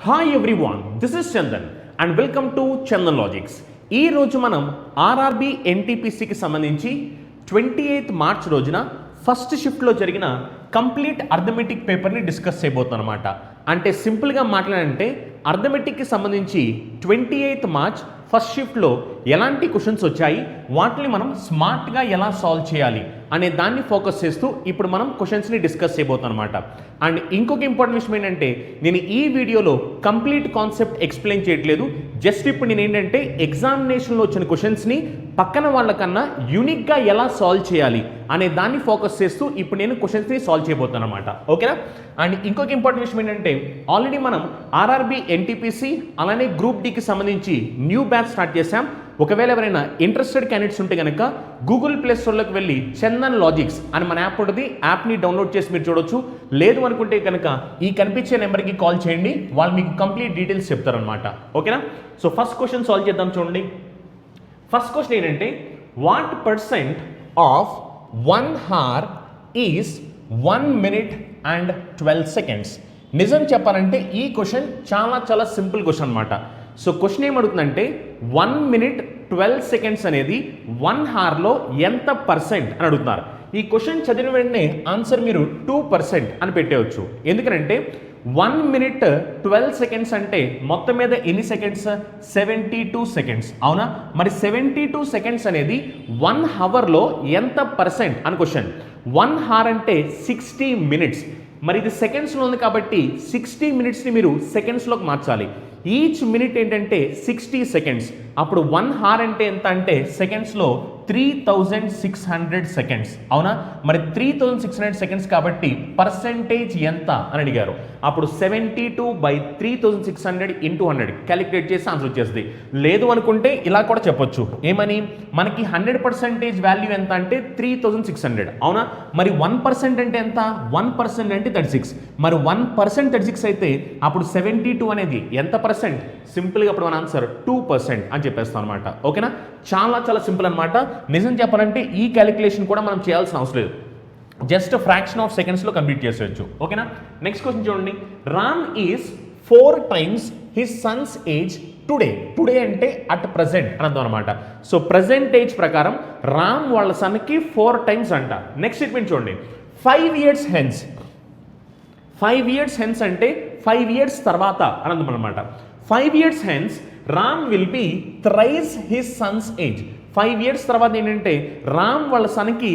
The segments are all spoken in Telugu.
Hi everyone, this is Chandan and welcome to Chandan logics. ఈ రోజు మనం ఆర్ఆర్బి ఎన్టీపీసీకి సంబంధించి 28th మార్చ్ రోజున ఫస్ట్ షిఫ్ట్లో జరిగిన కంప్లీట్ అర్థమెటిక్ పేపర్ని డిస్కస్ చేయబోతున్నాం అనమాట. అంటే సింపుల్గా మాట్లాడంటే అర్థమెటిక్కి సంబంధించి 28th మార్చ్ ఫస్ట్ షిఫ్ట్లో ఎలాంటి క్వశ్చన్స్ వచ్చాయి, వాటిని మనం స్మార్ట్గా ఎలా సాల్వ్ చేయాలి అనే దాన్ని ఫోకస్ చేస్తూ ఇప్పుడు మనం క్వశ్చన్స్ని డిస్కస్ చేయబోతున్నాం అనమాట. అండ్ ఇంకొక ఇంపార్టెంట్ విషయం ఏంటంటే నేను ఈ వీడియోలో కంప్లీట్ కాన్సెప్ట్ ఎక్స్ప్లెయిన్ చేయట్లేదు. జస్ట్ ఇప్పుడు నేను ఏంటంటే ఎగ్జామినేషన్లో వచ్చిన క్వశ్చన్స్ని పక్కన వాళ్ళకన్నా యూనిక్గా ఎలా సాల్వ్ చేయాలి అనే దాన్ని ఫోకస్ చేస్తూ ఇప్పుడు నేను క్వశ్చన్స్ని సాల్వ్ చేయబోతున్నాను అనమాట. ఓకేనా? అండ్ ఇంకొక ఇంపార్టెంట్ విషయం ఏంటంటే ఆల్రెడీ మనం ఆర్ఆర్బి ఎన్టీపీసీ అలానే గ్రూప్ డికి సంబంధించి న్యూ బ్యాచ్ స్టార్ట్ చేశాం. ఒకవేళ ఎవరైనా ఇంట్రెస్టెడ్ క్యాండిడేట్స్ ఉంటే కనుక గూగుల్ ప్లే స్టోర్లోకి వెళ్ళి చందన్ లాజిక్స్ అని మన యాప్ ఉంటుంది, యాప్ని డౌన్లోడ్ చేసి మీరు చూడొచ్చు. లేదు అనుకుంటే కనుక ఈ కనిపించే నెంబర్కి కాల్ చేయండి, వాళ్ళు మీకు కంప్లీట్ డీటెయిల్స్ చెప్తారనమాట. ఓకేనా? సో ఫస్ట్ క్వశ్చన్ సాల్వ్ చేద్దాం. చూడండి, ఫస్ట్ క్వశ్చన్ ఏంటంటే what percent of 1 hour is 1 minute and 12 seconds? నిజం చెప్పాలంటే ఈ క్వశ్చన్ చాలా సింపుల్ క్వశ్చన్ అనమాట. సో క్వశ్చన్ ఏమడుగుతుందంటే 1 minute 12 seconds అనేది 1 hourలో ఎంత పర్సెంట్ అని అడుగుతున్నారు. ఈ క్వశ్చన్ చదివిన వెంటనే ఆన్సర్ మీరు 2% అని పెట్టేయచ్చు. ఎందుకంటే 1 minute 12 seconds అంటే మొత్తం మీద ఎన్ని సెకండ్స్? 72 seconds. అవునా? మరి 72 seconds అనేది 1 hourలో ఎంత పర్సెంట్ అని క్వశ్చన్. 1 hour అంటే 60 minutes. మరి ఇది సెకండ్స్లో ఉంది కాబట్టి 60 minutesని మీరు సెకండ్స్లోకి మార్చాలి. ఈచ్ మినిట్ ఏంటంటే 60 seconds. అప్పుడు 1 hour అంటే ఎంత అంటే సెకండ్స్లో 3600 seconds. అవునా? మరి 3600 seconds కాబట్టి పర్సెంటేజ్ ఎంత అని అడిగారు. అప్పుడు 72/3600 × 100 క్యాలిక్యులేట్ చేసి ఆన్సర్ వచ్చేస్తుంది. లేదు అనుకుంటే ఇలా కూడా చెప్పొచ్చు. ఏమని? మనకి 100% వాల్యూ ఎంత అంటే 3600. అవునా? మరి 1% అంటే ఎంత? 1% అంటే 36. మరి 1% 36 అయితే అప్పుడు 72 అనేది ఎంత పర్సెంట్? సింపుల్గా అప్పుడు మన ఆన్సర్ 2% అని చెప్పేస్తాం అనమాట. ఓకేనా? చాలా సింపుల్ అనమాట. నిజం చెప్పాలంటే ఈ క్యాలిక్యులేషన్ కూడా మనం చేయాల్సిన అవసరం లేదు, జస్ట్ ఫ్రాక్షన్ ఆఫ్ సెకండ్స్లో కంప్లీట్ చేసేయచ్చు. ఓకేనా? నెక్స్ట్ క్వశ్చన్ చూడండి. Ram is 4 times his Sons age today. Today అంటే అట్ ప్రజెంట్ అని అర్థం అనమాట. సో ప్రజెంట్ ఏజ్ ప్రకారం రామ్ వాళ్ళ సన్కి 4 times అంట. నెక్స్ట్ స్టేట్మెంట్ చూడండి. 5 years hence. 5 years hence అంటే 5 years తర్వాత అని అర్థం అనమాట. 5 years hence Ram will be thrice his Sons age. 5 years తర్వాత ఏంటంటే రామ్ వాళ్ళ సన్కి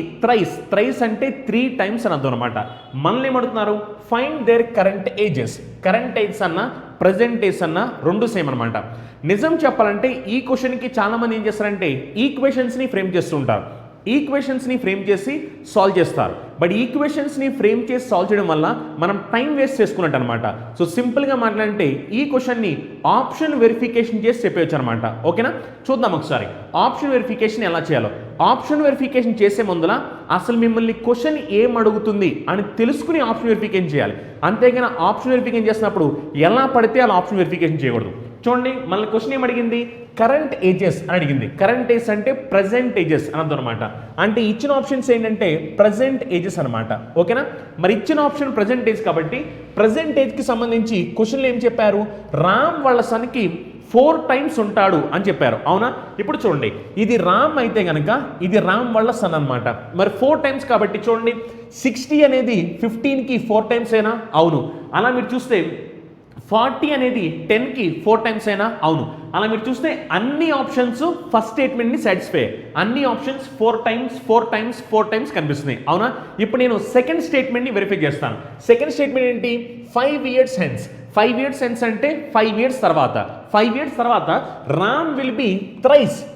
థ్రైస్ అంటే 3 times అని అర్థం అనమాట. మనల్ని ఏమడుతున్నారు? Find their current ages. Current age అన్న ప్రజెంట్ ఏజ్ అన్న రెండు సేమ్ అనమాట. నిజం చెప్పాలంటే ఈ క్వశ్చన్కి చాలామంది ఏం చేస్తారంటే ఈక్వేషన్స్ని ఫ్రేమ్ చేస్తుంటారు, ఈక్వేషన్స్ని ఫ్రేమ్ చేసి సాల్వ్ చేస్తారు. బట్ ఈక్వేషన్స్ని ఫ్రేమ్ చేసి సాల్వ్ చేయడం వల్ల మనం టైం వేస్ట్ చేసుకున్నట్టు అనమాట. సో సింపుల్గా మాట్లాడంటే ఈ క్వశ్చన్ని ఆప్షన్ వెరిఫికేషన్ చేసి చెప్పవచ్చు అనమాట. ఓకేనా? చూద్దాం ఒకసారి ఆప్షన్ వెరిఫికేషన్ ఎలా చేయాలో. ఆప్షన్ వెరిఫికేషన్ చేసే ముందులా అసలు మిమ్మల్ని క్వశ్చన్ ఏం అడుగుతుంది అని తెలుసుకుని ఆప్షన్ వెరిఫికేషన్ చేయాలి. అంతేగాని ఆప్షన్ వెరిఫికేషన్ చేసినప్పుడు ఎలా పడితే అలా ఆప్షన్ వెరిఫికేషన్ చేయకూడదు. చూడండి, మళ్ళీ క్వశ్చన్ ఏం అడిగింది? కరెంట్ ఏజెస్ అని అడిగింది. కరెంట్ ఏజ్ అంటే ప్రజెంట్ ఏజెస్ అని అర్థం అనమాట. అంటే ఇచ్చిన ఆప్షన్స్ ఏంటంటే ప్రజెంట్ ఏజెస్ అనమాట. ఓకేనా? మరి ఇచ్చిన ఆప్షన్ ప్రజెంట్ ఏజ్ కాబట్టి ప్రజెంట్ ఏజ్కి సంబంధించి క్వశ్చన్లు ఏం చెప్పారు? రామ్ వాళ్ళ సన్కి 4 times ఉంటాడు అని చెప్పారు. అవునా? ఇప్పుడు చూడండి, ఇది రామ్ అయితే కనుక ఇది రామ్ వాళ్ళ సన్ అనమాట. మరి 4 times కాబట్టి చూడండి 60 అనేది 15కి 4 times అయినా? అవును. అలా మీరు చూస్తే 40 అనేది 10కి 4 times అయినా? అవును. అలా మీరు చూస్తే అన్ని ఆప్షన్స్ ఫస్ట్ స్టేట్మెంట్ని సాటిస్ఫై, అన్ని ఆప్షన్స్ 4 times కనిపిస్తున్నాయి. అవునా? ఇప్పుడు నేను సెకండ్ స్టేట్మెంట్ని వెరిఫై చేస్తాను. సెకండ్ స్టేట్మెంట్ ఏంటి? 5 years hence. 5 years hence అంటే 5 years తర్వాత. 5 years తర్వాత రామ్ విల్ బి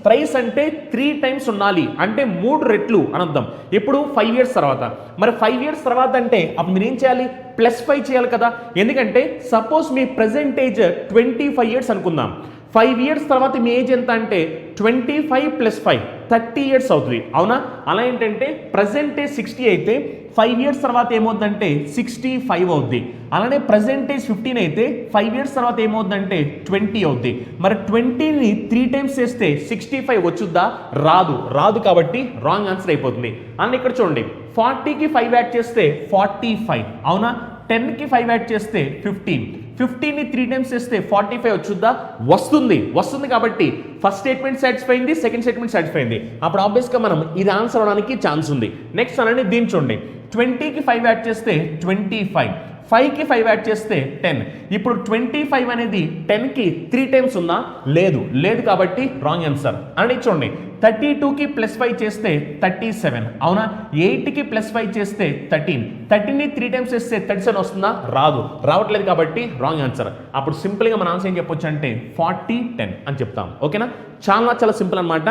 థ్రైస్ అంటే 3 times ఉండాలి, అంటే 3 రెట్లు అని అర్థం. ఇప్పుడు 5 years తర్వాత. మరి 5 years తర్వాత అంటే అప్పుడు మీరు ఏం చేయాలి? +5 చేయాలి కదా. ఎందుకంటే సపోజ్ మీ ప్రెజెంట్ ఏజ్ 25 years అనుకుందాం. 5 years తర్వాత మీ ఏజ్ ఎంత అంటే 25 + 5 30 years అవుతుంది. అవునా? అలా ఏంటంటే ప్రజెంట్ ఏజ్ 60 అయితే 5 years తర్వాత ఏమవుతుందంటే 65 అవుద్ది. అలానే ప్రజెంట్ ఏజ్ 15 అయితే 5 years తర్వాత ఏమవుతుందంటే 20 అవుద్ది. మరి 20ని 3 times చేస్తే 65 వచ్చుద్దా? రాదు కాబట్టి రాంగ్ ఆన్సర్ అయిపోతుంది. అని ఇక్కడ చూడండి, 40కి 5 యాడ్ చేస్తే 45. అవునా? 10కి 5 యాడ్ చేస్తే 15. 15ని 3 టైమ్స్ చేస్తే 45 వచ్చుద్దా? వస్తుంది కాబట్టి ఫస్ట్ స్టేట్మెంట్ సాటిస్ఫై అయింది, సెకండ్ స్టేట్మెంట్ సాటిస్ఫై అయింది. అప్పుడు ఆబ్వియస్గా మనం ఇది ఆన్సర్ అవడానికి ఛాన్స్ ఉంది. నెక్స్ట్ అనండి దీన్ని చూడండి, 20కి 5 యాడ్ చేస్తే 25, 5కి 5 యాడ్ చేస్తే 10. ఇప్పుడు 25 అనేది 10కి 3 టైమ్స్ ఉందా? లేదు కాబట్టి రాంగ్ ఆన్సర్. అని చూడండి 32కి +5 చేస్తే 37, అవునా? 8కి +5 చేస్తే 13, 13ని 3 టైమ్స్ చేస్తే 37 వస్తుందా? రావట్లేదు కాబట్టి రాంగ్ ఆన్సర్. అప్పుడు సింపుల్గా మన ఆన్సర్ ఏం చెప్పొచ్చు అంటే 40, 10 అని చెప్తాం. ఓకేనా? చాలా సింపుల్ అనమాట.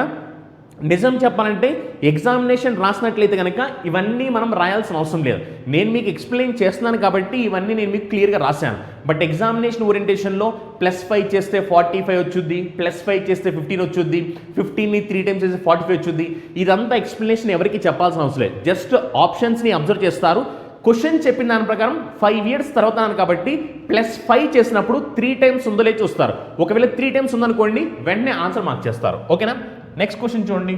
నిజం చెప్పాలంటే ఎగ్జామినేషన్ రాసినట్లయితే కనుక ఇవన్నీ మనం రాయాల్సిన అవసరం లేదు. నేను మీకు ఎక్స్ప్లెయిన్ చేస్తున్నాను కాబట్టి ఇవన్నీ నేను మీకు క్లియర్గా రాశాను. బట్ ఎగ్జామినేషన్ ఓరియంటేషన్లో +5 చేస్తే 45 వచ్చుద్ది, +5 చేస్తే 15 వచ్చుద్ది, 15ని 3 టైమ్స్ చేస్తే 45 వచ్చుద్ది. ఇదంతా ఎక్స్ప్లెనేషన్ ఎవరికి చెప్పాల్సిన అవసరం లేదు. జస్ట్ ఆప్షన్స్ని అబ్జర్వ్ చేస్తారు. క్వశ్చన్ చెప్పిన దాని ప్రకారం 5 years తర్వాత కాబట్టి +5 చేసినప్పుడు 3 టైమ్స్ ఉందో లేదో చూస్తారు. ఒకవేళ 3 టైమ్స్ ఉందనుకోండి వెంటనే ఆన్సర్ మార్క్ చేస్తారు. ఓకేనా? నెక్స్ట్ క్వశ్చన్ చూడండి.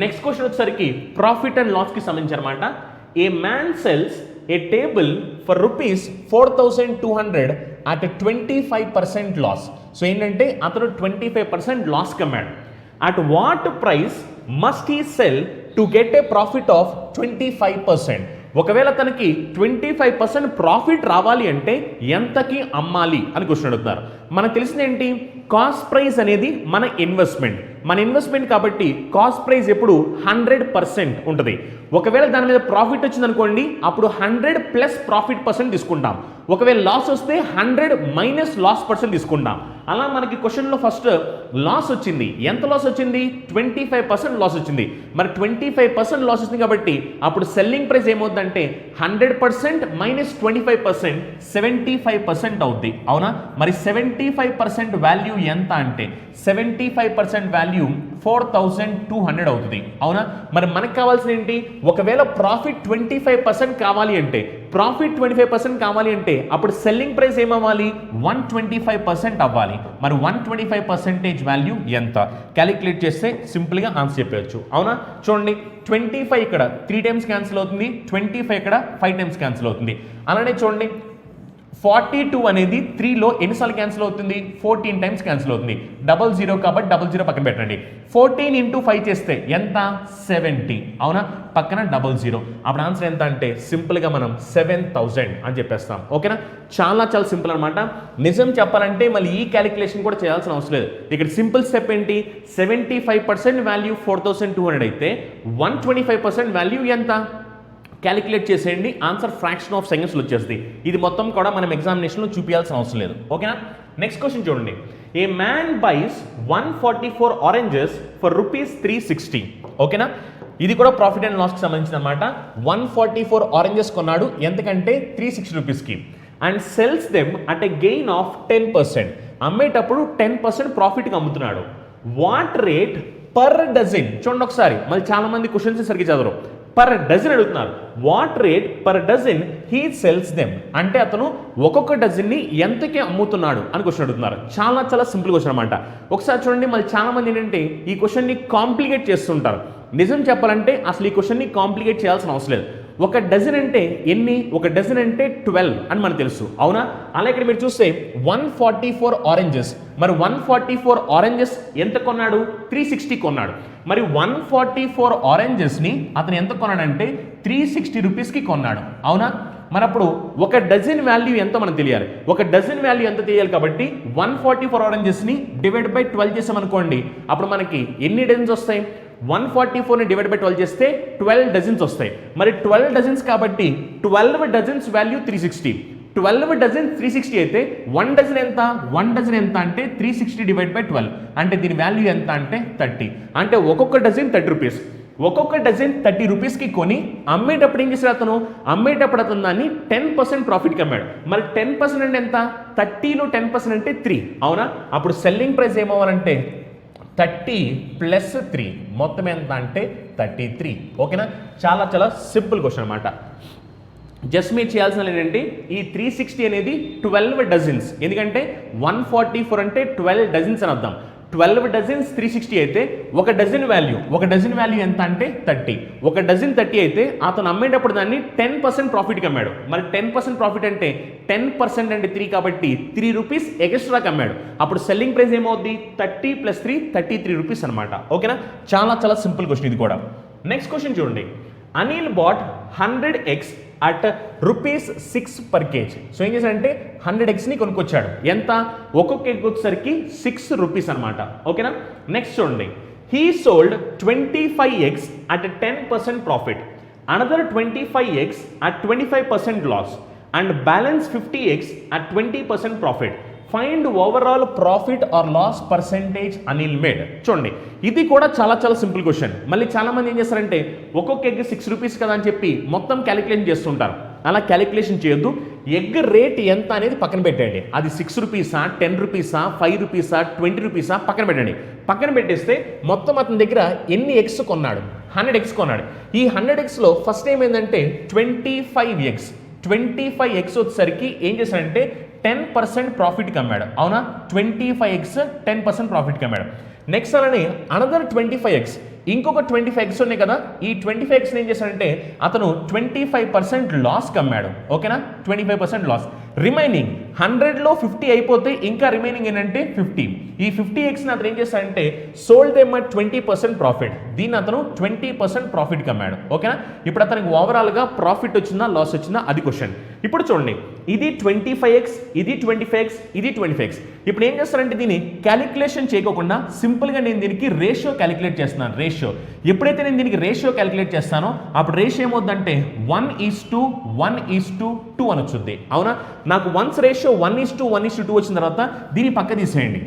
నెక్స్ట్ క్వశ్చన్ వచ్చేసరికి ప్రాఫిట్ అండ్ లాస్కి సంబంధించి అనమాట. A man sells a table for ₹4,200 at 25% loss. So ఏంటంటే అతను 25% లాస్ కమ్మాడు. At what price must he sell to get a profit of 25%? ఒకవేళ తనకి 25% ప్రాఫిట్ రావాలి అంటే ఎంతకి అమ్మాలి అని క్వశ్చన్ అడుగుతున్నారు. మనకు తెలిసింది ఏంటి? కాస్ట్ ప్రైస్ అనేది మన ఇన్వెస్ట్మెంట్ కాబట్టి కాస్ట్ ప్రైస్ ఎప్పుడు 100% ఉంటుంది. ఒకవేళ దాని మీద ప్రాఫిట్ వచ్చింది అనుకోండి అప్పుడు 100 ప్లస్ ప్రాఫిట్ పర్సెంట్ తీసుకుంటాం. ఒకవేళ లాస్ వస్తే 100 మైనస్ లాస్ పర్సెంట్ తీసుకుంటాం. అలా మనకి క్వశ్చన్లో ఫస్ట్ లాస్ వచ్చింది. ఎంత లాస్ వచ్చింది? 25% లాస్ వచ్చింది. మరి 25% లాస్ వచ్చింది కాబట్టి అప్పుడు సెల్లింగ్ ప్రైస్ ఏమవుతుందంటే 100% మైనస్ 25% 75% అవుద్ది. అవునా? మరి 75% వాల్యూ ఎంత అంటే 75% వాల్యూ 4,200 అవుతుంది. అవునా? మరి మనకు కావాల్సింది ఏంటి? ఒకవేళ ప్రాఫిట్ 25% కావాలి అంటే అప్పుడు సెల్లింగ్ ప్రైస్ ఏమవ్వాలి? 125% అవ్వాలి. మరి 125% వాల్యూ ఎంత? క్యాలిక్యులేట్ చేస్తే సింపుల్గా ఆన్సర్ చెప్పవచ్చు. అవునా? చూడండి 25 ఇక్కడ 3 టైమ్స్ క్యాన్సిల్ అవుతుంది, 25 ఇక్కడ 5 టైమ్స్ క్యాన్సిల్ అవుతుంది. అలానే చూడండి 42 అనేది 3లో ఎన్నిసార్లు క్యాన్సిల్ అవుతుంది? 14 టైమ్స్ క్యాన్సిల్ అవుతుంది. 00 కాబట్టి 00 పక్కన పెట్టండి. 14 into 5 చేస్తే ఎంత? 70. అవునా? పక్కన 00. అప్పుడు ఆన్సర్ ఎంత అంటే సింపుల్గా మనం 7,000 అని చెప్పేస్తాం. ఓకేనా? చాలా సింపుల్ అనమాట. నిజం చెప్పాలంటే మళ్ళీ ఈ క్యాలిక్యులేషన్ కూడా చేయాల్సిన అవసరం లేదు. ఇక్కడ సింపుల్ స్టెప్ ఏంటి? 75% వాల్యూ 4,200 అయితే 125% వాల్యూ ఎంత? క్యాలిక్యులేట్ చేసేయండి. ఆన్సర్ ఫ్రాక్షన్ ఆఫ్ సెకండ్స్లో వచ్చేస్తుంది. ఇది మొత్తం కూడా మనం ఎగ్జామినేషన్లో చూపించాల్సిన అవసరం లేదు. ఓకేనా? నెక్స్ట్ క్వశ్చన్ చూడండి. A man buys 144 oranges for ₹360. ఓకేనా? ఇది కూడా ప్రాఫిట్ అండ్ లాస్కి సంబంధించిన అనమాట. 144 ఆరెంజెస్ కొన్నాడు. ఎంతకంటే ₹360కి. And sells them at a gain of 10%. అమ్మేటప్పుడు 10% ప్రాఫిట్కి అమ్ముతున్నాడు. What rate per dozen? చూడండి ఒకసారి, మళ్ళీ చాలా మంది క్వశ్చన్స్ సరిగ్గా చదవరు. పర్ డజన్ అడుగుతున్నారు. What rate per dozen he sells them అంటే అతను ఒక్కొక్క డజన్ని ఎంతకి అమ్ముతున్నాడు అని క్వశ్చన్ అడుగుతున్నారు. చాలా సింపుల్ క్వశ్చన్ అనమాట. ఒకసారి చూడండి, మళ్ళీ చాలా మంది ఏంటంటే ఈ క్వశ్చన్ని కాంప్లికేట్ చేస్తుంటారు. నిజం చెప్పాలంటే అసలు ఈ క్వశ్చన్ని కాంప్లికేట్ చేయాల్సిన అవసరం లేదు. ఒక డజన్ అంటే ఎన్ని? ఒక డజన్ అంటే 12 అని మనకు తెలుసు. అవునా? అలా ఇక్కడ మీరు చూస్తే 144 ఆరెంజెస్. మరి 144 ఆరెంజెస్ ఎంత కొన్నాడు? 360 కొన్నాడు. మరి 144 ఆరెంజెస్ని అతను ఎంత కొన్నాడంటే ₹360కి కొన్నాడు. అవునా? మరి అప్పుడు ఒక డజన్ వాల్యూ ఎంత మనకు తెలియాలి. ఒక డజన్ వాల్యూ ఎంత తెలియాలి కాబట్టి 144 ఆరెంజెస్ని డివైడ్ బై 12 చేసామనుకోండి అప్పుడు మనకి ఎన్ని డజన్స్ వస్తాయి? 144ని డివైడ్ బై 12 చేస్తే 12 డజన్స్ వస్తాయి. మరి 12 డజన్స్ కాబట్టి 12 డజన్స్ వాల్యూ 360. 12 డజన్ 360 అయితే 1 డజన్ ఎంత? 1 డజన్ ఎంత అంటే 360 డివైడ్ బై 12 అంటే దీని వాల్యూ ఎంత అంటే 30. అంటే ఒక్కొక్క డజన్ ₹30. ఒక్కొక్క డజన్ ₹30కి కొని అమ్మేటప్పుడు ఏం చేశాడు అతను? అమ్మేటప్పుడు అతను దాన్ని 10% ప్రాఫిట్కి అమ్మాడు. మరి 10% అంటే ఎంత? 30లో 10% అంటే 3. అవునా? అప్పుడు సెల్లింగ్ ప్రైస్ ఏమవ్వాలంటే 30 ప్లస్ 3 మొత్తం ఎంత అంటే 33. ఓకేనా? చాలా సింపుల్ క్వశ్చన్ అనమాట. జస్ట్ మీరు చేయాల్సిన ఏంటంటే ఈ 360 అనేది 12 డజన్స్. ఎందుకంటే 144 అంటే 12 డజన్స్ అని అర్థం. 12 డజన్స్ 360 అయితే ఒక డజన్ వాల్యూ ఎంత అంటే 30. ఒక డజన్ 30 అయితే అతను అమ్మేటప్పుడు దాన్ని 10% ప్రాఫిట్కి అమ్మాడు. మరి 10% ప్రాఫిట్ అంటే 10% అంటే 3 కాబట్టి 3 రూపీస్ ఎక్స్ట్రాకి అమ్మాడు. అప్పుడు సెల్లింగ్ ప్రైస్ ఏమవుద్ది 30 + 3 33 రూపీస్ అనమాట. ఓకేనా, చాలా చాలా సింపుల్ క్వశ్చన్ ఇది కూడా. నెక్స్ట్ క్వశ్చన్ చూడండి. Anil bought 100 eggs at ₹6 per kg. So ఏం చేశాడంటే 100 eggsని కొనుక్కొచ్చాడు. ఎంత? ఒక్కొక్క ఎగ్ వచ్చేసరికి 6 రూపీస్ అనమాట. ఓకేనా, నెక్స్ట్ చూడండి. He sold 25 eggs at 10% profit, another 25 eggs at 25% loss and balance 50 eggs at 20% profit. Find overall profit or loss percentage Anil made. చూడండి, ఇది కూడా చాలా చాలా సింపుల్ క్వశ్చన్. మళ్ళీ చాలా మంది ఏం చేస్తారంటే ఒక్కొక్క ఎగ్ 6 రూపీస్ కదా అని చెప్పి మొత్తం క్యాలిక్యులేషన్ చేస్తుంటారు. అలా క్యాలిక్యులేషన్ చేయొద్దు. ఎగ్ రేట్ ఎంత అనేది పక్కన పెట్టండి. అది 6 రూపీసా, 10 రూపీసా, 5 రూపీసా, 20 రూపీసా పక్కన పెట్టండి. పక్కన పెట్టేస్తే మొత్తం అతని దగ్గర ఎన్ని ఎగ్స్ కొన్నాడు? 100 eggs కొన్నాడు. ఈ 100 eggsలో ఫస్ట్ ఏమైందంటే 25 eggs. 25 eggs వచ్చేసరికి ఏం చేశాడంటే 10% ప్రాఫిట్కి అమ్మాడు. అవునా, 25 eggs 10% ప్రాఫిట్కి అమ్మాడు. నెక్స్ట్ అలానే అనదర్ 25 eggs, ఇంకొక 25 eggs ఉన్నాయి కదా, ఈ 25 eggs ఏం చేశాడంటే అతను 25% లాస్కి అమ్మాడు. ఓకేనా, 25% లాస్. రిమైనింగ్ 100లో 50 అయిపోతే ఇంకా రిమైనింగ్ ఏంటంటే 50. ఈ 50 eggsని అతను ఏం చేశాడంటే సోల్డ్ దెమ్ అట్ 20% ప్రాఫిట్. దీన్ని అతను 20% ప్రాఫిట్కి అమ్మాడు. ఓకేనా, ఇప్పుడు అతనికి ఓవరాల్గా ప్రాఫిట్ వచ్చిందా లాస్ వచ్చిందా అది క్వశ్చన్. ఇప్పుడు చూడండి, ఇది 25 eggs, ఇది 25 eggs, ఇది 25 eggs. ఇప్పుడు ఏం చేస్తారంటే దీన్ని క్యాలిక్యులేషన్ చేయకుండా సింపుల్గా నేను దీనికి రేషియో క్యాలిక్యులేట్ చేస్తున్నాను. రేషియో ఎప్పుడైతే నేను దీనికి రేషియో క్యాలిక్యులేట్ చేస్తానో అప్పుడు రేషియో ఏమవుతుందంటే 1:1:2 అని వచ్చింది. అవునా, నాకు వన్స్ రేషియో 1:1:2 వచ్చిన తర్వాత దీన్ని పక్క తీసేయండి.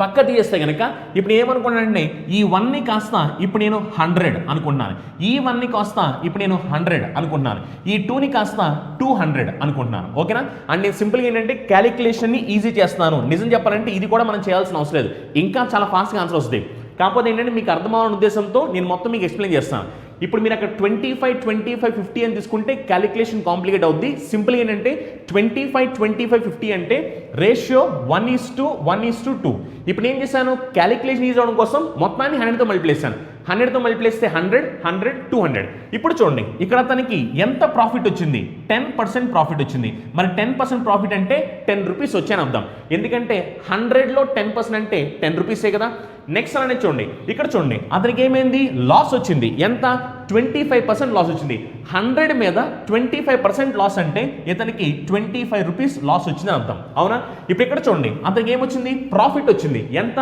పక్క తీసేస్తే కనుక ఇప్పుడు ఏమనుకున్నానంటే ఈ 1ని కాస్త ఇప్పుడు నేను 100 అనుకుంటున్నాను, ఈ 1ని కాస్త ఇప్పుడు నేను 100 అనుకుంటున్నాను, ఈ 2ని కాస్త 200 అనుకుంటున్నాను. ఓకేనా, అండ్ నేను సింపుల్గా ఏంటంటే క్యాలిక్యులేషన్ని ఈజీ చేస్తున్నాను. నిజం చెప్పాలంటే ఇది కూడా మనం చేయాల్సిన అవసరం లేదు, ఇంకా చాలా ఫాస్ట్గా ఆన్సర్ వస్తుంది. కాకపోతే ఏంటంటే మీకు అర్థమవుతున్న ఉద్దేశంతో నేను మొత్తం మీకు ఎక్స్ప్లెయిన్ చేస్తాను. ఇప్పుడు మీరు అక్కడ 25, 25, 50 అని తీసుకుంటే క్యాలిక్యులేషన్ కాంప్లికేట్ అవుద్ది. సింపుల్ ఏంటంటే 25, 25, 50 అంటే రేషియో 1:1:2. ఇప్పుడు ఏం చేశాను, క్యాలిక్యులేషన్ ఈజీ అవడం కోసం మొత్తాన్ని 100తో మల్టిప్లై చేశాను. 100తో మల్టిప్లై చేస్తే 100, 100, 200. ఇప్పుడు చూడండి, ఇక్కడ అతనికి ఎంత ప్రాఫిట్ వచ్చింది? 10% ప్రాఫిట్ వచ్చింది. మరి 10% ప్రాఫిట్ అంటే 10 రూపీస్ వచ్చాను అర్థం. ఎందుకంటే 100లో 10% అంటే 10 రూపీసే కదా. నెక్స్ట్ అలానే చూడండి, ఇక్కడ చూడండి అతనికి ఏమైంది? లాస్ వచ్చింది. ఎంత? 25% లాస్ వచ్చింది. 100 మీద 25% లాస్ అంటే ఇతనికి 25 రూపీస్ లాస్ వచ్చింది అర్థం. అవునా, ఇప్పుడు ఇక్కడ చూడండి అతనికి ఏమొచ్చింది? ప్రాఫిట్ వచ్చింది. ఎంత?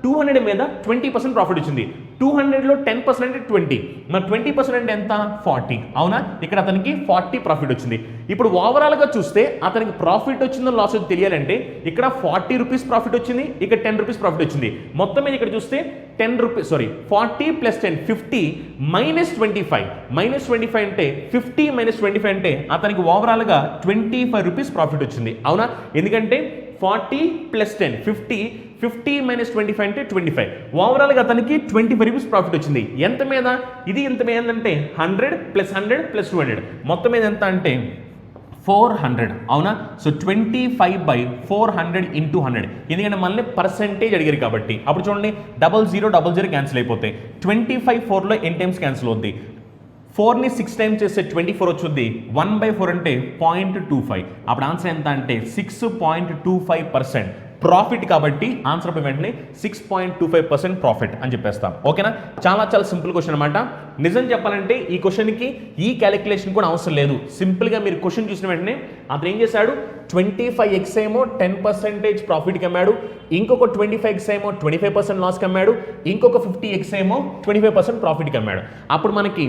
200 మీద 20% ప్రాఫిట్ వచ్చింది. 200లో 10% అంటే 20, మరి 20% అంటే ఎంత? 40. అవునా, ఇక్కడ అతనికి 40 ప్రాఫిట్ వచ్చింది. ఇప్పుడు ఓవరాల్గా చూస్తే అతనికి ప్రాఫిట్ వచ్చిందో లాస్ వచ్చిందో తెలియాలంటే ఇక్కడ 40 రూపీస్ ప్రాఫిట్ వచ్చింది, ఇక్కడ 10 రూపీస్ ప్రాఫిట్ వచ్చింది. మొత్తం మీద ఇక్కడ చూస్తే 10 రూపీస్ 40 + 10 50 -25. -25 అంటే 50 - 25 అంటే అతనికి ఓవరాల్గా 25 రూపీస్ ప్రాఫిట్ వచ్చింది. అవునా, ఎందుకంటే 40 + 10 50 -25 అంటే 25. ఓవరాల్గా అతనికి 25 రూపీస్ ప్రాఫిట్ వచ్చింది. ఎంత మీద? ఇది ఎంత మీద అంటే 100 + 100 + 200. మొత్తం మీద ఎంత అంటే 400. అవునా, సో 25/400 × 100. ఎందుకంటే మళ్ళీ పర్సెంటేజ్ అడిగారు కాబట్టి. అప్పుడు చూడండి 0000 క్యాన్సిల్ అయిపోతాయి. 25 4లో n టైమ్స్ క్యాన్సిల్ అవుద్ది. 4ని 6 టైమ్స్ చేస్తే 24 వచ్చుద్ది. 1/4 అంటే 0.25. అప్పుడు ఆన్సర్ ఎంత అంటే 6.25% ప్రాఫిట్. కాబట్టి ఆన్సర్ వెంటనే 6.25% ప్రాఫిట్ అని చెప్పేస్తాం. ఓకేనా, చాలా చాలా సింపుల్ క్వశ్చన్ అనమాట. నిజం చెప్పాలంటే ఈ క్వశ్చన్కి ఈ క్యాలిక్యులేషన్ కూడా అవసరం లేదు. సింపుల్గా మీరు క్వశ్చన్ చూసిన వెంటనే అతను ఏం చేశాడు? 25 eggs ఏమో 10% ప్రాఫిట్కి అమ్మాడు, ఇంకొక 25 eggs ఏమో 25% లాస్కి అమ్మాడు, ఇంకొక 50 eggs ఏమో 25% ప్రాఫిట్కి అమ్మాడు. అప్పుడు మనకి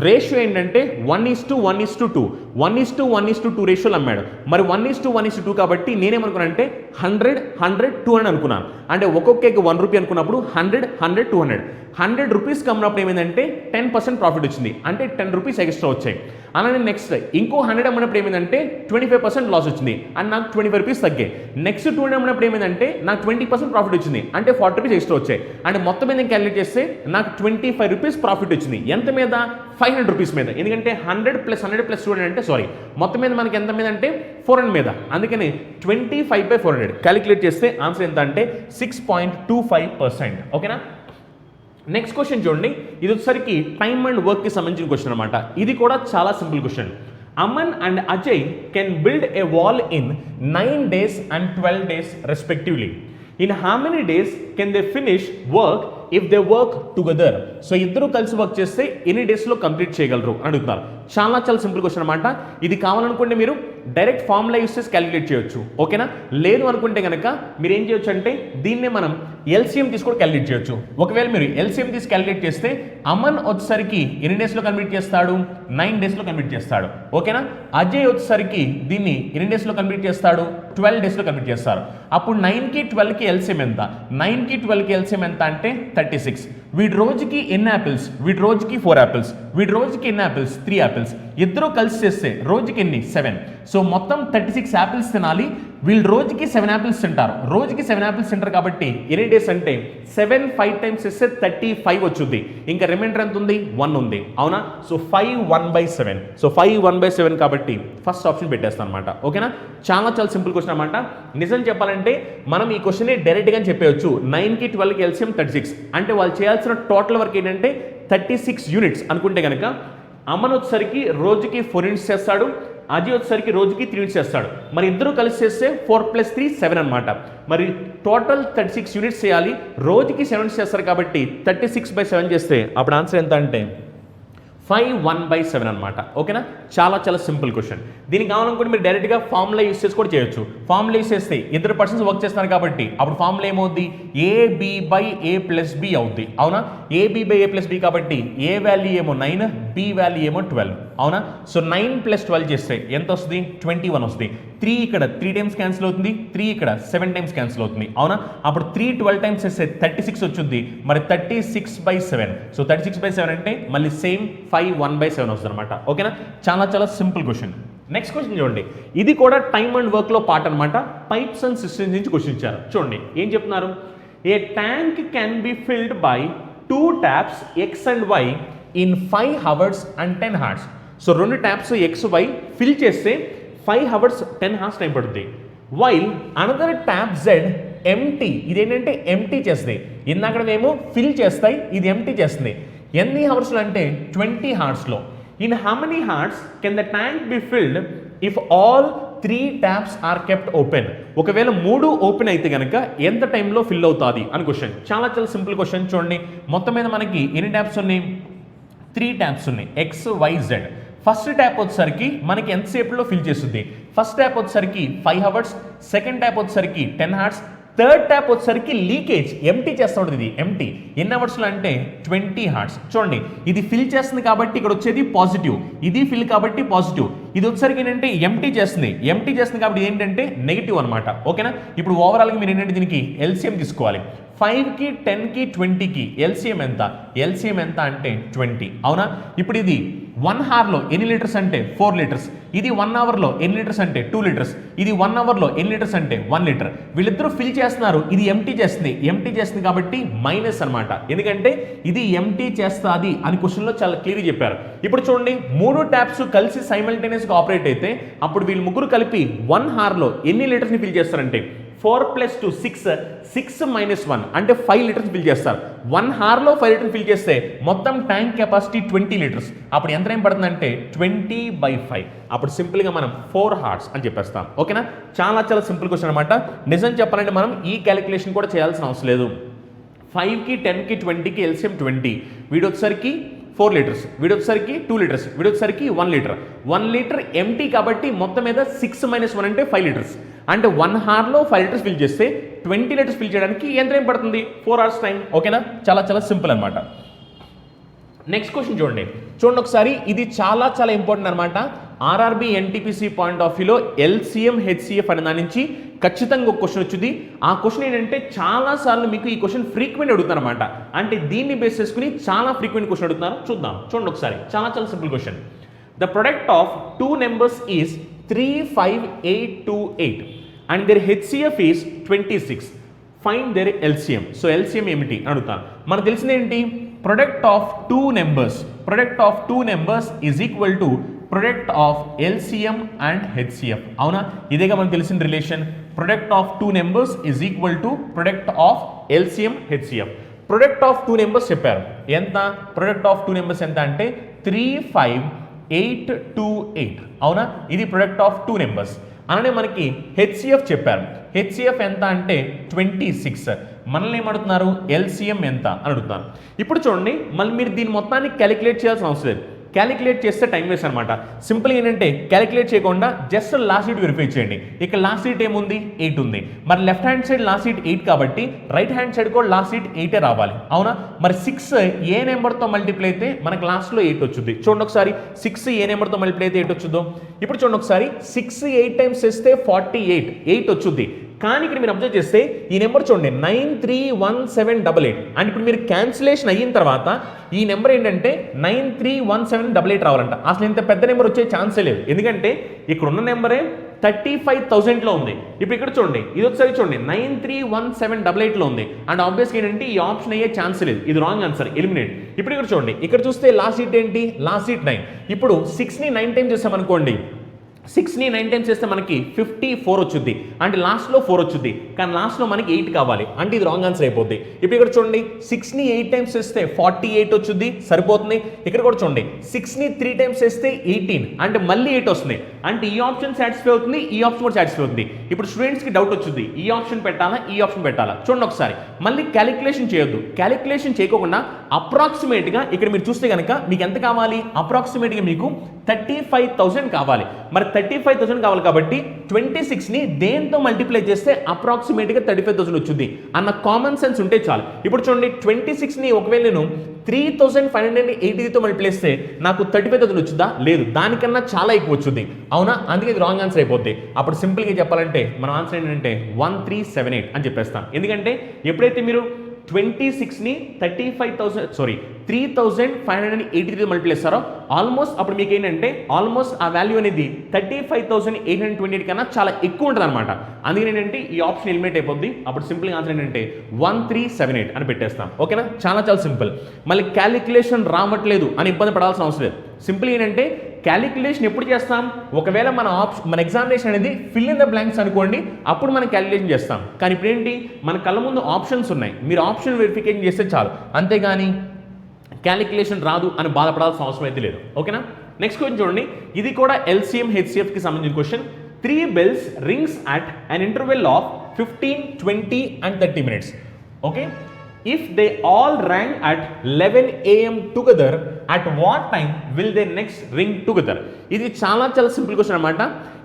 రేషియో ఏంటంటే 1:1:2. 1:1:2 రేషియోలో అమ్మాడు. మరి 1:1:2 కాబట్టి నేనేమనుకున్నానంటే 100, 100, 200 అనుకున్నాను. అంటే ఒక్కొక్క ఎగ్ 1 రూపీ అనుకున్నప్పుడు 100, 100, 200. 100 రూపీస్కి అమ్మినప్పుడు ఏమైందంటే 10% ప్రాఫిట్ వచ్చింది. అంటే 10 రూపీస్ ఎక్స్ట్రా వచ్చాయి. అలానే నెక్స్ట్ ఇంకో 100 అమ్మినప్పుడు ఏమైందంటే 25% లాస్ వచ్చింది అండ్ నాకు 25 రూపీస్ తగ్గాయి. నెక్స్ట్ 200 అమ్మినప్పుడు ఏమైందంటే నాకు 20% ప్రాఫిట్ వచ్చింది అంటే 40 రూపీస్ ఎక్స్ట్రా వచ్చాయి. అంటే మొత్తం మీద క్యాలిక్యులేట్ చేస్తే నాకు 25 రూపీస్ ప్రాఫిట్ వచ్చింది. ఎంత మీద? 500 రూపీస్ మీద. ఎందుకంటే 100 + 100 + 200 అంటే సారీ మొత్తం మీద మనకి ఎంత మీద అంటే 400 మీద. అందుకని 25/400 క్యాలిక్యులేట్ చేస్తే ఆన్సర్ ఎంత అంటే 6.25%. ఓకేనా. నెక్స్ట్ క్వశ్చన్ చూడండి, ఇది వచ్చేసరికి టైమ్ అండ్ వర్క్కి సంబంధించిన క్వశ్చన్ అనమాట. ఇది కూడా చాలా simple question. Aman and Ajay can build a wall in 9 days and 12 days respectively. In how many days can they finish work if they work together? So ఇద్దరు కలిసి వర్క్ చేస్తే ఎన్ని డేస్లో కంప్లీట్ చేయగలరు అని అడుగుతున్నారు. చాలా చాలా సింపుల్ క్వశ్చన్ అనమాట. ఇది కావాలనుకుంటే మీరు డైరెక్ట్ ఫార్ములా యూస్ చేసి క్యాలిక్యులేట్ చేయొచ్చు. ఓకేనా. లేదు అనుకుంటే కనుక మీరు ఏం చేయొచ్చు అంటే దీన్నే మనం ఎల్సిఎం తీసుకొని క్యాలిక్యులేట్ చేయొచ్చు. ఒకవేళ మీరు ఎల్సిఎం తీసి క్యాలిక్యులేట్ చేస్తే అమన్ వచ్చేసరికి ఎన్ని డేస్లో కంప్లీట్ చేస్తాడు? 9 daysలో కంప్లీట్ చేస్తాడు. ఓకేనా. అజయ్ వచ్చేసరికి దీన్ని ఎన్ని డేస్లో కంప్లీట్ చేస్తాడు? 12 daysలో కంప్లీట్ చేస్తారు. అప్పుడు 9కి 12కి ఎల్సిఎం ఎంత? 9కి 12కి ఎల్సిఎం ఎంత అంటే 36. వీడి రోజుకి ఎన్ని యాపిల్స్? వీడి రోజుకి 4 యాపిల్స్. వీడి రోజుకి ఎన్ని యాపిల్స్? 3 యాపిల్స్. ఇద్దరు కలిసి చేస్తే రోజుకి ఎన్ని? 7. సో మొత్తం 36 యాపిల్స్ తినాలి. వీళ్ళు రోజుకి 7 యాపిల్స్ తింటారు. రోజుకి 7 యాపిల్స్ తింటారు కాబట్టి ఎన్ని డేస్ అంటే 7 5 times చేస్తే 35 వచ్చుద్ది. ఇంకా రిమైండర్ ఎంత ఉంది? 1 ఉంది. అవునా. సో 5 1/7. సో 5 1/7 కాబట్టి ఫస్ట్ ఆప్షన్ పెట్టేస్తాను అనమాట. ఓకేనా. చాలా చాలా సింపుల్ క్వశ్చన్ అనమాట. నిజం చెప్పాలంటే మనం ఈ క్వశ్చన్ డైరెక్ట్గా చెప్పేయచ్చు. 9కి 12కి ఎల్సిఎం 36 అంటే వాళ్ళు చేయాల్సిన టోటల్ వర్క్ ఏంటంటే 36 యూనిట్స్ అనుకుంటే కనుక అమన్ వచ్చేసరికి రోజుకి 4 యూనిట్స్ చేస్తాడు. అజయ్ వచ్చేసరికి రోజుకి 3 యూనిట్స్ చేస్తాడు. మరి ఇద్దరు కలిసి చేస్తే 4 + 3 7 అనమాట. మరి టోటల్ 36 యూనిట్స్ చేయాలి. రోజుకి 7 యూనిట్స్ చేస్తారు కాబట్టి 36/7 చేస్తే అప్పుడు ఆన్సర్ ఎంత అంటే 5 1/7 అనమాట. ఓకేనా. చాలా చాలా సింపుల్ క్వశ్చన్. దీనికి కావాలనుకుంటే మీరు డైరెక్ట్గా ఫార్ములా యూస్ చేసి కూడా చేయొచ్చు. ఫార్ములా యూస్ చేస్తే ఇద్దరు పర్సన్స్ వర్క్ చేస్తున్నారు కాబట్టి అప్పుడు ఫార్ములా ఏమవుద్ది? AB/A+B అవుద్ది. అవునా. AB/A+B కాబట్టి ఏ వాల్యూ ఏమో 9, B వాల్యూ ఏమో 12. అవునా. సో 9 + 12 చేస్తే ఎంత వస్తుంది? 21 వస్తుంది. 3 ఇక్కడ 3 times క్యాన్సిల్ అవుతుంది. 3 ఇక్కడ 7 times క్యాన్సిల్ అవుతుంది. అవునా. అప్పుడు 3 12 times చేస్తే 36 వచ్చుద్ది. మరి 36/7. సో 36/7 అంటే మళ్ళీ సేమ్ 5 1/7 వస్తుంది అనమాట. ఓకేనా. చాలా చాలా సింపుల్ క్వశ్చన్. నెక్స్ట్ క్వశ్చన్ చూడండి, ఇది కూడా టైమ్ అండ్ వర్క్లో పార్ట్ అనమాట. పైప్స్ అండ్ సిస్టమ్స్ నుంచి క్వశ్చన్ ఇచ్చారు. చూడండి ఏం చెప్తున్నారు. A tank can be filled by 2 taps X and Y in 5 hours and 10 hours. So 2 taps XY fill చేస్తే 5 hours 10 hours టైం పడుతుంది. While another tap Z empty, ఇదేంటంటే ఎంటీ చేస్తుంది. ఇందాకడేమో ఫిల్ చేస్తాయి, ఇది ఎంటీ చేస్తుంది. ఎన్ని హవర్స్లో అంటే 20 hours. In how many hours can the tank be filled if all 3 taps are kept open? ఒకవేళ 3 ఓపెన్ అయితే కనుక ఎంత టైంలో ఫిల్ అవుతుంది అని క్వశ్చన్. చాలా చాలా సింపుల్ క్వశ్చన్. చూడండి మొత్తం మీద మనకి ఎన్ని ట్యాప్స్ ఉన్నాయి? 3 taps ఉన్నాయి. XYZ. ఫస్ట్ ట్యాప్ వచ్చేసరికి మనకి ఎంతసేపులో ఫిల్ చేస్తుంది? ఫస్ట్ ట్యాప్ వచ్చేసరికి 5 hours, సెకండ్ ట్యాప్ వచ్చేసరికి 10 hours, థర్డ్ ట్యాప్ వచ్చేసరికి లీకేజ్ ఎంటీ చేస్తూ ఉంటుంది. ఇది ఎంటీ ఎన్ని అవర్స్లో అంటే 20 hours. చూడండి ఇది ఫిల్ చేస్తుంది కాబట్టి ఇక్కడ వచ్చేది పాజిటివ్, ఇది ఫిల్ కాబట్టి పాజిటివ్. ఇది వచ్చేసరికి ఏంటంటే ఎంటీ చేస్తుంది కాబట్టి ఏంటంటే నెగిటివ్ అనమాట. ఓకేనా. ఇప్పుడు ఓవరాల్గా మీరు ఏంటంటే దీనికి ఎల్సిఎం తీసుకోవాలి. 5కి 10కి 20కి ఎల్సిఎం ఎంత అంటే 20. అవునా. ఇప్పుడు ఇది 1 hourలో ఎన్ని లీటర్స్ అంటే 4 లీటర్స్. ఇది 1 hourలో ఎన్ని లీటర్స్ అంటే 2 లీటర్స్. ఇది 1 hourలో ఎన్ని లీటర్స్ అంటే 1 లీటర్. వీళ్ళిద్దరూ ఫిల్ చేస్తున్నారు, ఇది ఎంటీ చేస్తుంది కాబట్టి మైనస్ అనమాట. ఎందుకంటే ఇది ఎంటీ చేస్తుంది అని క్వశ్చన్లో చాలా క్లియర్గా చెప్పారు. ఇప్పుడు చూడండి 3 ట్యాప్స్ కలిసి సైమల్టేనియస్గా ఆపరేట్ అయితే అప్పుడు వీళ్ళు ముగ్గురు కలిపి 1 hourలో ఎన్ని లీటర్స్ని ఫిల్ చేస్తారంటే 4 + 2 6, 6 - 1 అంటే 5 లీటర్స్ ఫిల్ చేస్తారు. 1 hourలో 5 లీటర్స్ ఫిల్ చేస్తే మొత్తం ట్యాంక్ కెపాసిటీ 20 లీటర్స్. అప్పుడు ఎంత టైం పడుతుందంటే 20/5. అప్పుడు సింపుల్గా మనం 4 hours అని చెప్పేస్తాం. ఓకేనా. చాలా చాలా సింపుల్ క్వశ్చన్ అనమాట. నిజం చెప్పాలంటే మనం ఈ క్యాలిక్యులేషన్ కూడా చేయాల్సిన అవసరం లేదు. 5కి 10కి 20కి ఎల్సిఎం 20. వీడొచ్చేసరికి 4 లీటర్స్, వీడొచ్చేసరికి 2 లీటర్స్, వీడొచ్చేసరికి 1 లీటర్. 1 లీటర్ ఎంటీ కాబట్టి మొత్తం మీద 6 - 1 అంటే 5 లీటర్స్. అంటే 1 hourలో 5 లీటర్స్ ఫిల్ చేస్తే 20 లీటర్స్ ఫిల్ చేయడానికి ఎంత టైం పడుతుంది? 4 hours టైం. ఓకేనా. చాలా చాలా సింపుల్ అనమాట. నెక్స్ట్ క్వశ్చన్ చూడండి ఒకసారి. ఇది చాలా చాలా ఇంపార్టెంట్ అనమాట. ఆర్ఆర్బి ఎన్టీపీసీ పాయింట్ ఆఫ్ వ్యూలో ఎల్సిఎం హెచ్సిఎఫ్ అనే దాని నుంచి ఖచ్చితంగా ఒక క్వశ్చన్ వచ్చింది. ఆ క్వశ్చన్ ఏంటంటే చాలాసార్లు మీకు ఈ క్వశ్చన్ ఫ్రీక్వెంట్ అడుగుతారు అనమాట. అంటే దీన్ని బేస్ చేసుకుని చాలా ఫ్రీక్వెంట్ క్వశ్చన్ అడుగుతున్నారు. చూద్దాం. చూడండి ఒకసారి. చాలా చాలా simple question. The product of two numbers is 35828 and their HCF is 26. Find their LCM. So LCM ఏమిటి అడుగుతాను. మనకు తెలిసింది ఏంటి? Product of two numbers is equal to product of LCM and HCF. అవునా? ఇదేగా మనకు తెలిసిన relation. Product of two numbers is equal to product of LCM HCF. Product of two numbers చెప్పారు. ఎంత? Product of two numbers ఎంత అంటే 35828. అవునా? ఇది product of two numbers. అలానే మనకి HCF చెప్పారు. HCF ఎంత అంటే 26. మనల్ని ఏమడుతున్నారు? LCM ఎంత అని అడుగుతున్నారు. ఇప్పుడు చూడండి, మళ్ళీ మీరు దీని మొత్తాన్ని క్యాలిక్యులేట్ చేయాల్సిన అవసరం లేదు. క్యాలిక్యులేట్ చేస్తే టైం వేస్ట్ అనమాట. సింపుల్ ఏంటంటే క్యాలిక్యులేట్ చేయకుండా జస్ట్ లాస్ట్ సీట్ వెరిఫై చేయండి. ఇక్కడ లాస్ట్ సీట్ ఏముంది? 8 ఉంది. మరి left hand side last seat 8 కాబట్టి రైట్ హ్యాండ్ సైడ్ కూడా లాస్ట్ సీట్ 8 రావాలి. అవునా? మరి 6 ఏ నెంబర్తో మల్టిప్లై అయితే మనకు లాస్ట్లో 8 వచ్చింది. చూడండి ఒకసారి, 6 ఏ నెంబర్తో మల్టిప్లై అయితే 8 వచ్చిందో. ఇప్పుడు చూడండి ఒకసారి, 6 8 టైమ్స్ చేస్తే 48 8 వచ్చింది. కానీ ఇక్కడ మీరు అబ్జర్వ్ చేస్తే ఈ నెంబర్ చూడండి 931788. అండ్ ఇప్పుడు మీరు క్యాన్సిలేషన్ అయిన తర్వాత ఈ నెంబర్ ఏంటంటే 931788 రావాలంట. అసలు ఇంత పెద్ద నెంబర్ వచ్చే ఛాన్సే లేదు. ఎందుకంటే ఇక్కడ ఉన్న నెంబరే 35,000లో ఉంది. ఇప్పుడు ఇక్కడ చూడండి, ఇది ఒకసారి చూడండి 931788లో ఉంది. అండ్ ఆబ్వియస్గా ఏంటంటే ఈ ఆప్షన్ అయ్యే ఛాన్స్ లేదు. ఇది రాంగ్ ఆన్సర్, ఎలిమినేట్. ఇప్పుడు ఇక్కడ చూడండి, ఇక్కడ చూస్తే లాస్ట్ సీట్ ఏంటి? Last seat 9. ఇప్పుడు 6ని 9 టైమ్స్ చేస్తామనుకోండి, 6ని 9 టైమ్స్ చేస్తే మనకి 54 వచ్చుద్ది. అంటే లాస్ట్లో 4 వచ్చుద్ది. కానీ లాస్ట్లో మనకి 8 కావాలి. అంటే ఇది రాంగ్ ఆన్సర్ అయిపోద్ది. ఇప్పుడు ఇక్కడ చూడండి, 6ని 8 టైమ్స్ చేస్తే 48 వచ్చుద్ది, సరిపోతుంది. ఇక్కడ కూడా చూడండి, 6ని 3 టైమ్స్ చేస్తే 18, అంటే మళ్ళీ 8 వస్తుంది. అంటే ఈ ఆప్షన్ సాటిస్ఫై అవుతుంది, ఈ ఆప్షన్ కూడా సాటిస్ఫై అవుతుంది. ఇప్పుడు స్టూడెంట్స్కి డౌట్ వచ్చింది, ఈ ఆప్షన్ పెట్టాలా, ఈ ఆప్షన్ పెట్టాలా? చూడండి ఒకసారి, మళ్ళీ క్యాలిక్యులేషన్ చేయొద్దు. క్యాలిక్యులేషన్ చేయకుండా అప్రాక్సిమేట్గా ఇక్కడ మీరు చూస్తే కనుక మీకు ఎంత కావాలి? అప్రాక్సిమేట్గా మీకు 35,000 కావాలి. మరి 35,000 కావాలి కాబట్టి 26ని దేంతో మల్టిప్లై చేస్తే అప్రాక్సిమేట్గా 35,000 వచ్చింది అన్న కామన్ సెన్స్ ఉంటే చాలు. ఇప్పుడు చూడండి, 26ని ఒకవేళ నేను 3580తో మల్టిప్లై చేస్తే నాకు 35,000 వచ్చిందా? లేదు, దానికన్నా చాలా ఎక్కువ వచ్చింది. అవునా? అందుకే ఇది రాంగ్ ఆన్సర్ అయిపోద్ది. అప్పుడు సింపుల్గా చెప్పాలంటే మన ఆన్సర్ ఏంటంటే 1378 అని చెప్పేస్తాం. ఎందుకంటే ఎప్పుడైతే మీరు 26ని 3580 మల్టిప్లై చేస్తారో ఆల్మోస్ట్ అప్పుడు మీకు ఏంటంటే ఆల్మోస్ట్ ఆ వాల్యూ అనేది 35,828 కన్నా చాలా ఎక్కువ ఉంటుంది అనమాట. అందుకని ఏంటంటే ఈ ఆప్షన్ ఎలిమినేట్ అయిపోద్ది. అప్పుడు సింపుల్ ఆన్సర్ ఏంటంటే 1378 అని పెట్టేస్తాం. ఓకేనా? చాలా చాలా సింపుల్. మళ్ళీ క్యాలిక్యులేషన్ రావట్లేదు అని ఇబ్బంది పడాల్సిన అవసరం లేదు. సింపుల్ ఏంటంటే క్యాలిక్యులేషన్ ఎప్పుడు చేస్తాం? ఒకవేళ మన ఎగ్జామినేషన్ అనేది ఫిల్ ఇన్ ద బ్లాంక్స్ అనుకోండి, అప్పుడు మనం క్యాలిక్యులేషన్ చేస్తాం. కానీ ఇప్పుడు ఏంటి, మన కళ్ళ ముందు ఆప్షన్స్ ఉన్నాయి, మీరు ఆప్షన్ వెరిఫికేషన్ చేస్తే చాలు. అంతేగాని క్యాలిక్యులేషన్ రాదు అని బాధపడాల్సిన అవసరం అయితే లేదు. ఓకేనా? నెక్స్ట్ క్వశ్చన్ చూడండి, ఇది కూడా LCM HCFకి సంబంధించిన question. 3 bells rings at an interval of 15, 20 and 30 minutes. Okay? If they all rang at 11 AM together, at what time will they next ring together? ఇది చాలా చాలా సింపుల్ క్వశ్చన్ అనమాట.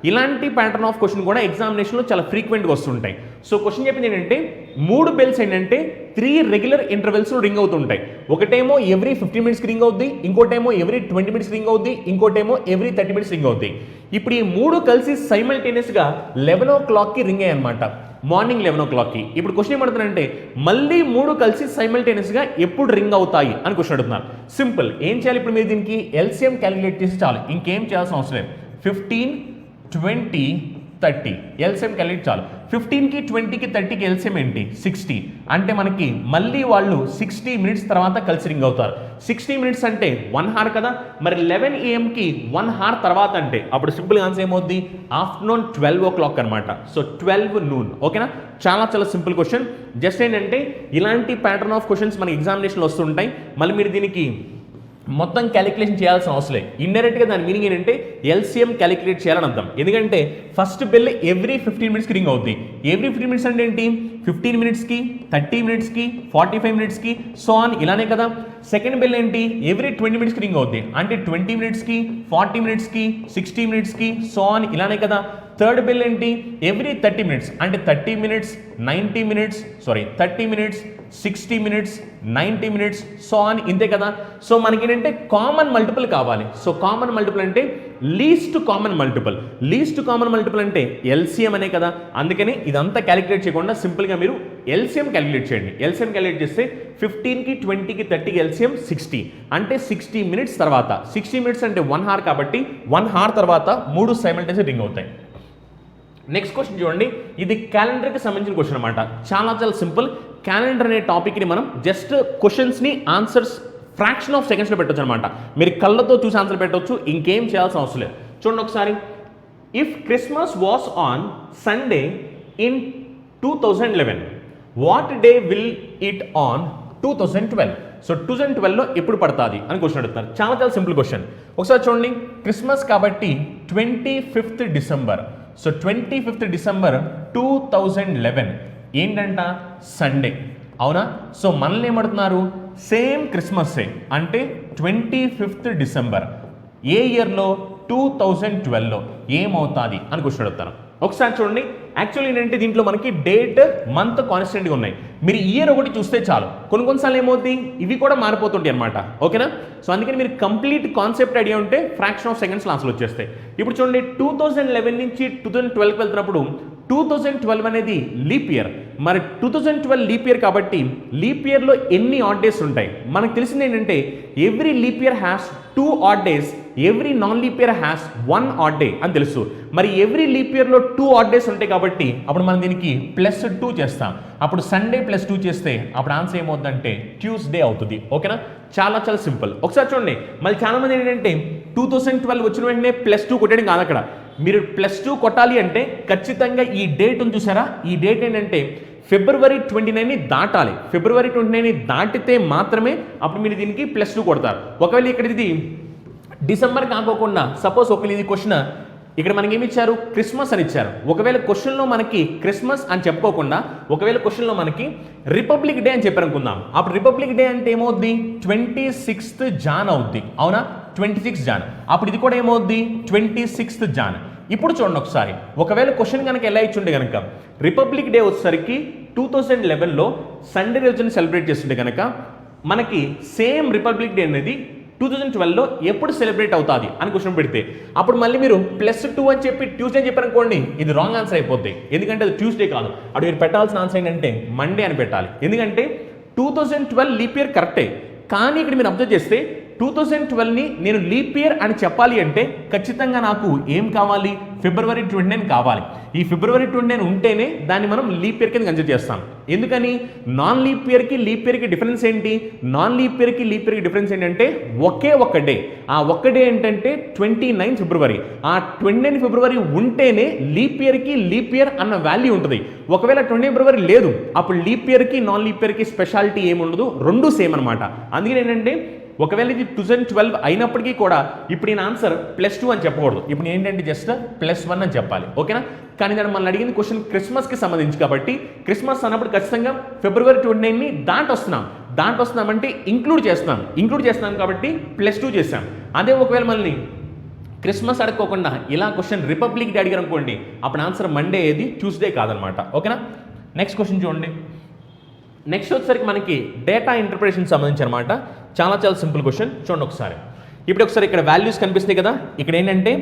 ఇలాంటి ప్యాటర్న్ ఆఫ్ క్వశ్చన్ కూడా ఎగ్జామినేషన్లో చాలా ఫ్రీక్వెంట్గా వస్తుంటాయి. సో క్వశ్చన్ చెప్పింది ఏంటంటే 3 బెల్స్ ఏంటంటే 3 రెగ్యులర్ ఇంటర్వెల్స్లో రింగ్ అవుతుంటాయి. ఒకటేమో ఎవ్రీ 15 మినిట్స్కి రింగ్ అవుద్ది, ఇంకోటేమో ఎవ్రీ 20 మినిట్స్ రింగ్ అవుద్ది, ఇంకోటేమో ఎవ్రీ 30 మినిట్స్ రింగ్ అవుద్ది. ఇప్పుడు ఈ 3 కలిసి సైమల్టేనియస్గా 11 o'clockకి రింగ్ అయ్యాయి అనమాట, మార్నింగ్ 11 o'clockకి. ఇప్పుడు క్వశ్చన్ ఏమడుతుందంటే మళ్ళీ 3 కలిసి సైమల్టేనియస్గా ఎప్పుడు రింగ్ అవుతాయి అని క్వశ్చన్ అడుగుతున్నారు. సింపుల్, ఏం చేయాలి? ఇప్పుడు మీరు దీనికి LCM క్యాలిక్యులేట్ చేసి చాలు, ఇంకేం చేయాల్సిన అవసరం లేదు. 15, 20, 30 LCM క్యాలిక్యులేట్ చాలు. 15కి 20కి 30కి LCM ఏంటి? 60. అంటే మనకి మళ్ళీ వాళ్ళు 60 మినిట్స్ తర్వాత కలిసి రింగ్ అవుతారు. 60 మినిట్స్ అంటే 1 hour కదా. మరి 11 AMకి 1 hour తర్వాత అంటే అప్పుడు సింపుల్ ఆన్సర్ ఏమవుద్ది? ఆఫ్టర్నూన్ 12 o'clock అనమాట. So 12 noon. ఓకేనా? చాలా చాలా సింపుల్ క్వశ్చన్. జస్ట్ ఏంటంటే ఇలాంటి ప్యాటర్న్ ఆఫ్ క్వశ్చన్స్ మన ఎగ్జామినేషన్లో వస్తుంటాయి. మళ్ళీ మీరు దీనికి మొత్తం క్యాలిక్యులేషన్ చేయాల్సిన అవసరం లేదు. ఇండైరెక్ట్గా దాని మీనింగ్ ఏంటంటే LCM క్యాలిక్యులేట్ చేయాలని అర్థం. ఎందుకంటే ఫస్ట్ బెల్ ఎవ్రీ 15 మినిట్స్కి రింగ్ అవుద్ది. ఎవ్రీ 15 మినిట్స్ అంటే ఏంటి? 15 మినిట్స్కి, 30 మినిట్స్కి, 45 మినిట్స్కి, సో ఆన్ ఇలానే కదా. సెకండ్ బెల్ ఏంటి? ఎవ్రీ 20 మినిట్స్కి రింగ్ అవుద్ది. అంటే 20 మినిట్స్కి, 40 మినిట్స్కి, 60 మినిట్స్కి, సో ఆన్ ఇలానే కదా. థర్డ్ బెల్ ఏంటి? Every 30 minutes. అంటే 30 minutes, 90 minutes, 30 minutes, 60 minutes, 90 minutes, so on ఇంతే కదా. సో మనకి ఏంటంటే కామన్ మల్టిపుల్ కావాలి. సో కామన్ మల్టిపుల్ అంటే least common multiple. Least common multiple అంటే LCM అనే కదా. అందుకని ఇదంతా క్యాలిక్యులేట్ చేయకుండా సింపుల్గా మీరు ఎల్సిఎం క్యాలిక్యులేట్ చేయండి. ఎల్సిఎం క్యాలిక్యులేట్ చేస్తే 15కి 20కి 30కి ఎల్సిఎం 60 అంటే 60 మినిట్స్ తర్వాత 60 మినిట్స్ అంటే 1 హార్ కాబట్టి 1 హార్ తర్వాత 3 సైమల్టేనియస్గా రింగ్ అవుతాయి. నెక్స్ట్ క్వశ్చన్ చూడండి, ఇది క్యాలెండర్కి సంబంధించిన క్వశ్చన్ అనమాట. చాలా చాలా సింపుల్. క్యాలెండర్ అనే టాపిక్ని మనం జస్ట్ క్వశ్చన్స్ని ఆన్సర్స్ ఫ్రాక్షన్ ఆఫ్ సెకండ్స్లో పెట్టొచ్చు అనమాట. మీరు కళ్ళతో చూసి ఆన్సర్ పెట్టవచ్చు, ఇంకేం చేయాల్సిన అవసరం లేదు. చూడండి ఒకసారి, if Christmas was on Sunday in 2011 what day will it on 2012? So 2012లో ఎప్పుడు పడుతుంది అని క్వశ్చన్ అడుగుతారు. చాలా చాలా సింపుల్ క్వశ్చన్. ఒకసారి చూడండి, క్రిస్మస్ కాబట్టి 25th December. So 25th December 2011 ఏంటంట? సండే, అవునా? సో మనల్ని ఏమడుతున్నారు? సేమ్ క్రిస్మస్సే అంటే 25th డిసెంబర్ ఏ ఇయర్లో? 2012లో ఏమవుతుంది అని క్వశ్చన్ అడుగుతాను. ఒకసారి చూడండి, యాక్చువల్లీ ఏంటంటే దీంట్లో మనకి డేట్ మంత్ కాన్స్టెంట్గా ఉన్నాయి. మీరు ఇయర్ ఒకటి చూస్తే చాలు. కొన్నిసార్లు ఏమవుతుంది, ఇవి కూడా మారిపోతుంటాయి అనమాట. ఓకేనా? సో అందుకని మీరు కంప్లీట్ కాన్సెప్ట్ ఐడియా ఉంటే ఫ్రాక్షన్ ఆఫ్ సెకండ్స్ ఆన్సర్లు వచ్చేస్తాయి. ఇప్పుడు చూడండి, 2011 నుంచి 2012కి వెళ్తున్నప్పుడు 2012 అనేది లీప్ ఇయర్. మరి 2012 లీప్ ఇయర్ కాబట్టి లీప్ ఇయర్లో ఎన్ని ఆడ్ డేస్ ఉంటాయి? మనకు తెలిసింది ఏంటంటే every leap year has 2 odd days, every non leap year has 1 add day అని తెలుసు. మరి ఎవ్రీ లీప్ ఇయర్లో 2 ఆడ్ డేస్ ఉంటాయి కాబట్టి అప్పుడు మనం దీనికి +2 చేస్తాం. అప్పుడు సండే +2 చేస్తే అప్పుడు ఆన్సర్ ఏమవుతుందంటే ట్యూస్డే అవుతుంది. ఓకేనా? చాలా చాలా సింపుల్. ఒకసారి చూడండి, మళ్ళీ చాలా మంది ఏంటంటే 2012 వచ్చిన వెంటనే +2 కొట్టడం కాదు. అక్కడ మీరు +2 కొట్టాలి అంటే ఖచ్చితంగా ఈ డేట్ ఉంది చూసారా, ఈ డేట్ ఏంటంటే ఫిబ్రవరి 29ని దాటాలి. ఫిబ్రవరి 29ని దాటితే మాత్రమే అప్పుడు మీరు దీనికి +2 కొడతారు. ఒకవేళ ఇక్కడ ఇది డిసెంబర్ కాకోకుండా సపోజ్ ఒకవేళ ఇది క్వశ్చన్ ఇక్కడ మనకి ఏమి ఇచ్చారు? క్రిస్మస్ అని ఇచ్చారు. ఒకవేళ క్వశ్చన్లో మనకి క్రిస్మస్ అని చెప్పుకోకుండా ఒకవేళ క్వశ్చన్లో మనకి రిపబ్లిక్ డే అని చెప్పారు అనుకుందాం. అప్పుడు రిపబ్లిక్ డే అంటే ఏమవుద్ది? 26th జాన్ అవుద్ది, అవునా? 26 జాన్. అప్పుడు ఇది కూడా ఏమవుద్ది? 26th John. ఇప్పుడు చూడండి ఒకసారి, ఒకవేళ క్వశ్చన్ కనుక ఎలా ఇచ్చుంటే కనుక రిపబ్లిక్ డే వచ్చేసరికి 2011లో సండే రోజుని సెలబ్రేట్ చేస్తుంటే కనుక మనకి సేమ్ రిపబ్లిక్ డే అనేది 2012లో ఎప్పుడు సెలబ్రేట్ అవుతుంది అని క్వశ్చన్ పెడితే అప్పుడు మళ్ళీ మీరు +2 అని చెప్పి ట్యూస్డే అని చెప్పారనుకోండి, ఇది రాంగ్ ఆన్సర్ అయిపోద్ది. ఎందుకంటే అది ట్యూస్డే కాదు. అప్పుడు మీరు పెట్టాల్సిన ఆన్సర్ ఏంటంటే మండే అని పెట్టాలి. ఎందుకంటే 2012 లీప్ ఇయర్ కరెక్టే, కానీ ఇక్కడ మీరు అబ్జర్వ్ చేస్తే 2012ని నేను లీప్ ఇయర్ అని చెప్పాలి అంటే ఖచ్చితంగా నాకు ఏం కావాలి? ఫిబ్రవరి 29 కావాలి. ఈ ఫిబ్రవరి 29 ఉంటేనే దాన్ని మనం లీప్ ఇయర్ కింద కన్సిడర్ చేస్తాం. ఎందుకని? నాన్ లీప్ ఇయర్కి లీప్ ఇయర్కి డిఫరెన్స్ ఏంటి? నాన్ లీప్ ఇయర్కి లీప్ ఇయర్కి డిఫరెన్స్ ఏంటంటే ఒకే ఒక్క డే. ఆ ఒక్క డే ఏంటంటే 29 ఫిబ్రవరి. ఆ 29 ఫిబ్రవరి ఉంటేనే లీప్ ఇయర్కి లీప్ ఇయర్ అన్న వాల్యూ ఉంటుంది. ఒకవేళ 29 ఫిబ్రవరి లేదు, అప్పుడు లీప్ ఇయర్కి నాన్ లీప్ ఇయర్కి స్పెషాలిటీ ఏమి ఉండదు, రెండు సేమ్ అనమాట. అందుకని ఏంటంటే ఒకవేళ ఇది 2012 అయినప్పటికీ కూడా ఇప్పుడు నేను ఆన్సర్ +2 అని చెప్పకూడదు. ఇప్పుడు ఏంటంటే జస్ట్ +1 అని చెప్పాలి. ఓకేనా? కానీ దాన్ని మనం అడిగింది క్వశ్చన్ క్రిస్మస్కి సంబంధించి కాబట్టి క్రిస్మస్ అన్నప్పుడు ఖచ్చితంగా ఫిబ్రవరి 29ని దాటొస్తున్నామంటే ఇంక్లూడ్ చేస్తున్నాం కాబట్టి +2 చేసాం. అదే ఒకవేళ మళ్ళీ క్రిస్మస్ అడగకోకుండా ఇలా క్వశ్చన్ రిపబ్లిక్ డే అడిగారు అనుకోండి, అప్పుడు ఆన్సర్ మండే, ఏది ట్యూస్డే కాదనమాట. ఓకేనా? నెక్స్ట్ క్వశ్చన్ చూడండి. నెక్స్ట్ వచ్చేసరికి మనకి డేటా ఇంటర్ప్రిటేషన్ సంబంధించి అనమాట. చాలా చాలా సింపుల్ క్వశ్చన్. చూడండి ఒకసారి, ఇప్పుడు ఒకసారి ఇక్కడ వాల్యూస్ కనిపిస్తున్నాయి కదా. ఇక్కడ ఏంటంటే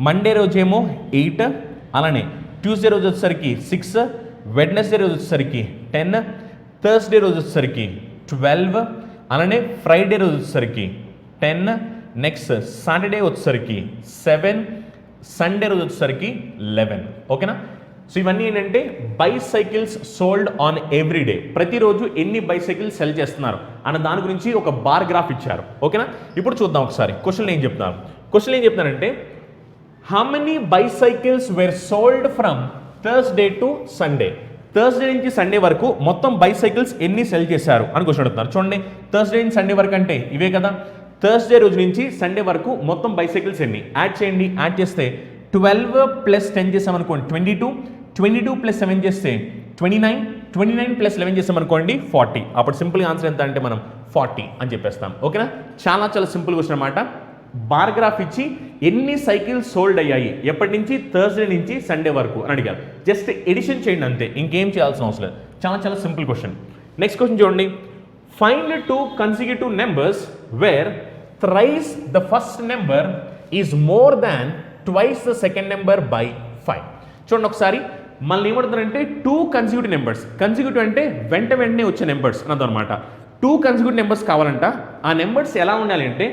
మండే రోజేమో 8, అలానే ట్యూస్డే రోజు వచ్చేసరికి 6, వెడ్నెస్డే రోజు వచ్చేసరికి 10, థర్స్డే రోజు వచ్చేసరికి 12, అలానే ఫ్రైడే రోజు వచ్చేసరికి 10, నెక్స్ట్ సాటర్డే వచ్చేసరికి 7, సండే రోజు వచ్చేసరికి 11. ఓకేనా? సో ఇవన్నీ ఏంటంటే bicycles sold on every day, ప్రతిరోజు ఎన్ని బైసైకిల్స్ సెల్ చేస్తున్నారు అన్న దాని గురించి ఒక బార్ గ్రాఫ్ ఇచ్చారు. ఓకేనా? ఇప్పుడు చూద్దాం ఒకసారి క్వశ్చన్ ఏం చెప్తున్నారంటే how many bicycles were sold from Thursday to Sunday. Thursday నుంచి సండే వరకు మొత్తం బైసైకిల్స్ ఎన్ని సెల్ చేశారు అని క్వశ్చన్ అడుగుతున్నారు. చూడండి, థర్స్డే నుంచి సండే వరకు అంటే ఇవే కదా. థర్స్డే రోజు నుంచి సండే వరకు మొత్తం బైసైకిల్స్ ఎన్ని యాడ్ చేయండి. యాడ్ చేస్తే 12 + 10 చేసామనుకోండి 22, 22 + 7 చేస్తే 29, 29 + 11 చేసామనుకోండి 40. అప్పుడు సింపుల్గా ఆన్సర్ ఎంత అంటే మనం 40 అని చెప్పేస్తాం. ఓకేనా? చాలా చాలా సింపుల్ క్వశ్చన్ అనమాట. బార్ గ్రాఫ్ ఇచ్చి ఎన్ని సైకిల్స్ సోల్డ్ అయ్యాయి ఎప్పటి నుంచి థర్స్డే నుంచి సండే వరకు అని అడిగారు. జస్ట్ ఎడిషన్ చేయండి అంతే, ఇంకేం చేయాల్సిన అవసరం లేదు. చాలా చాలా సింపుల్ క్వశ్చన్. నెక్స్ట్ క్వశ్చన్ చూడండి. Find 2 consecutive numbers where thrice the first number is more than twice the second number by 5. చూడండి ఒకసారి, మళ్ళీ ఏమడుతున్నారంటే 2 కన్సిక్యూటివ్ నెంబర్స్. కన్సిక్యూటివ్ అంటే వెంటనే వచ్చే నెంబర్స్ అని అర్థం అనమాట. 2 కన్సిక్యూటివ్ నెంబర్స్ కావాలంట. ఆ నెంబర్స్ ఎలా ఉండాలి అంటే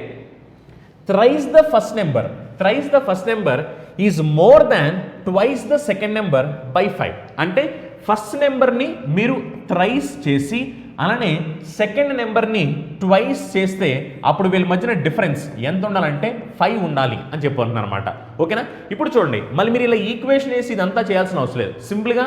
thrice the first number is more than twice the second number by 5. అంటే ఫస్ట్ నెంబర్ని మీరు థ్రైస్ చేసి అలానే సెకండ్ నెంబర్ని ట్వైస్ చేస్తే అప్పుడు వీళ్ళ మధ్యన డిఫరెన్స్ ఎంత ఉండాలంటే 5 ఉండాలి అని చెప్పుకుంటున్నాను అనమాట. ఓకేనా? ఇప్పుడు చూడండి, మళ్ళీ మీరు ఇలా ఈక్వేషన్ వేసి ఇదంతా చేయాల్సిన అవసరం లేదు. సింపుల్గా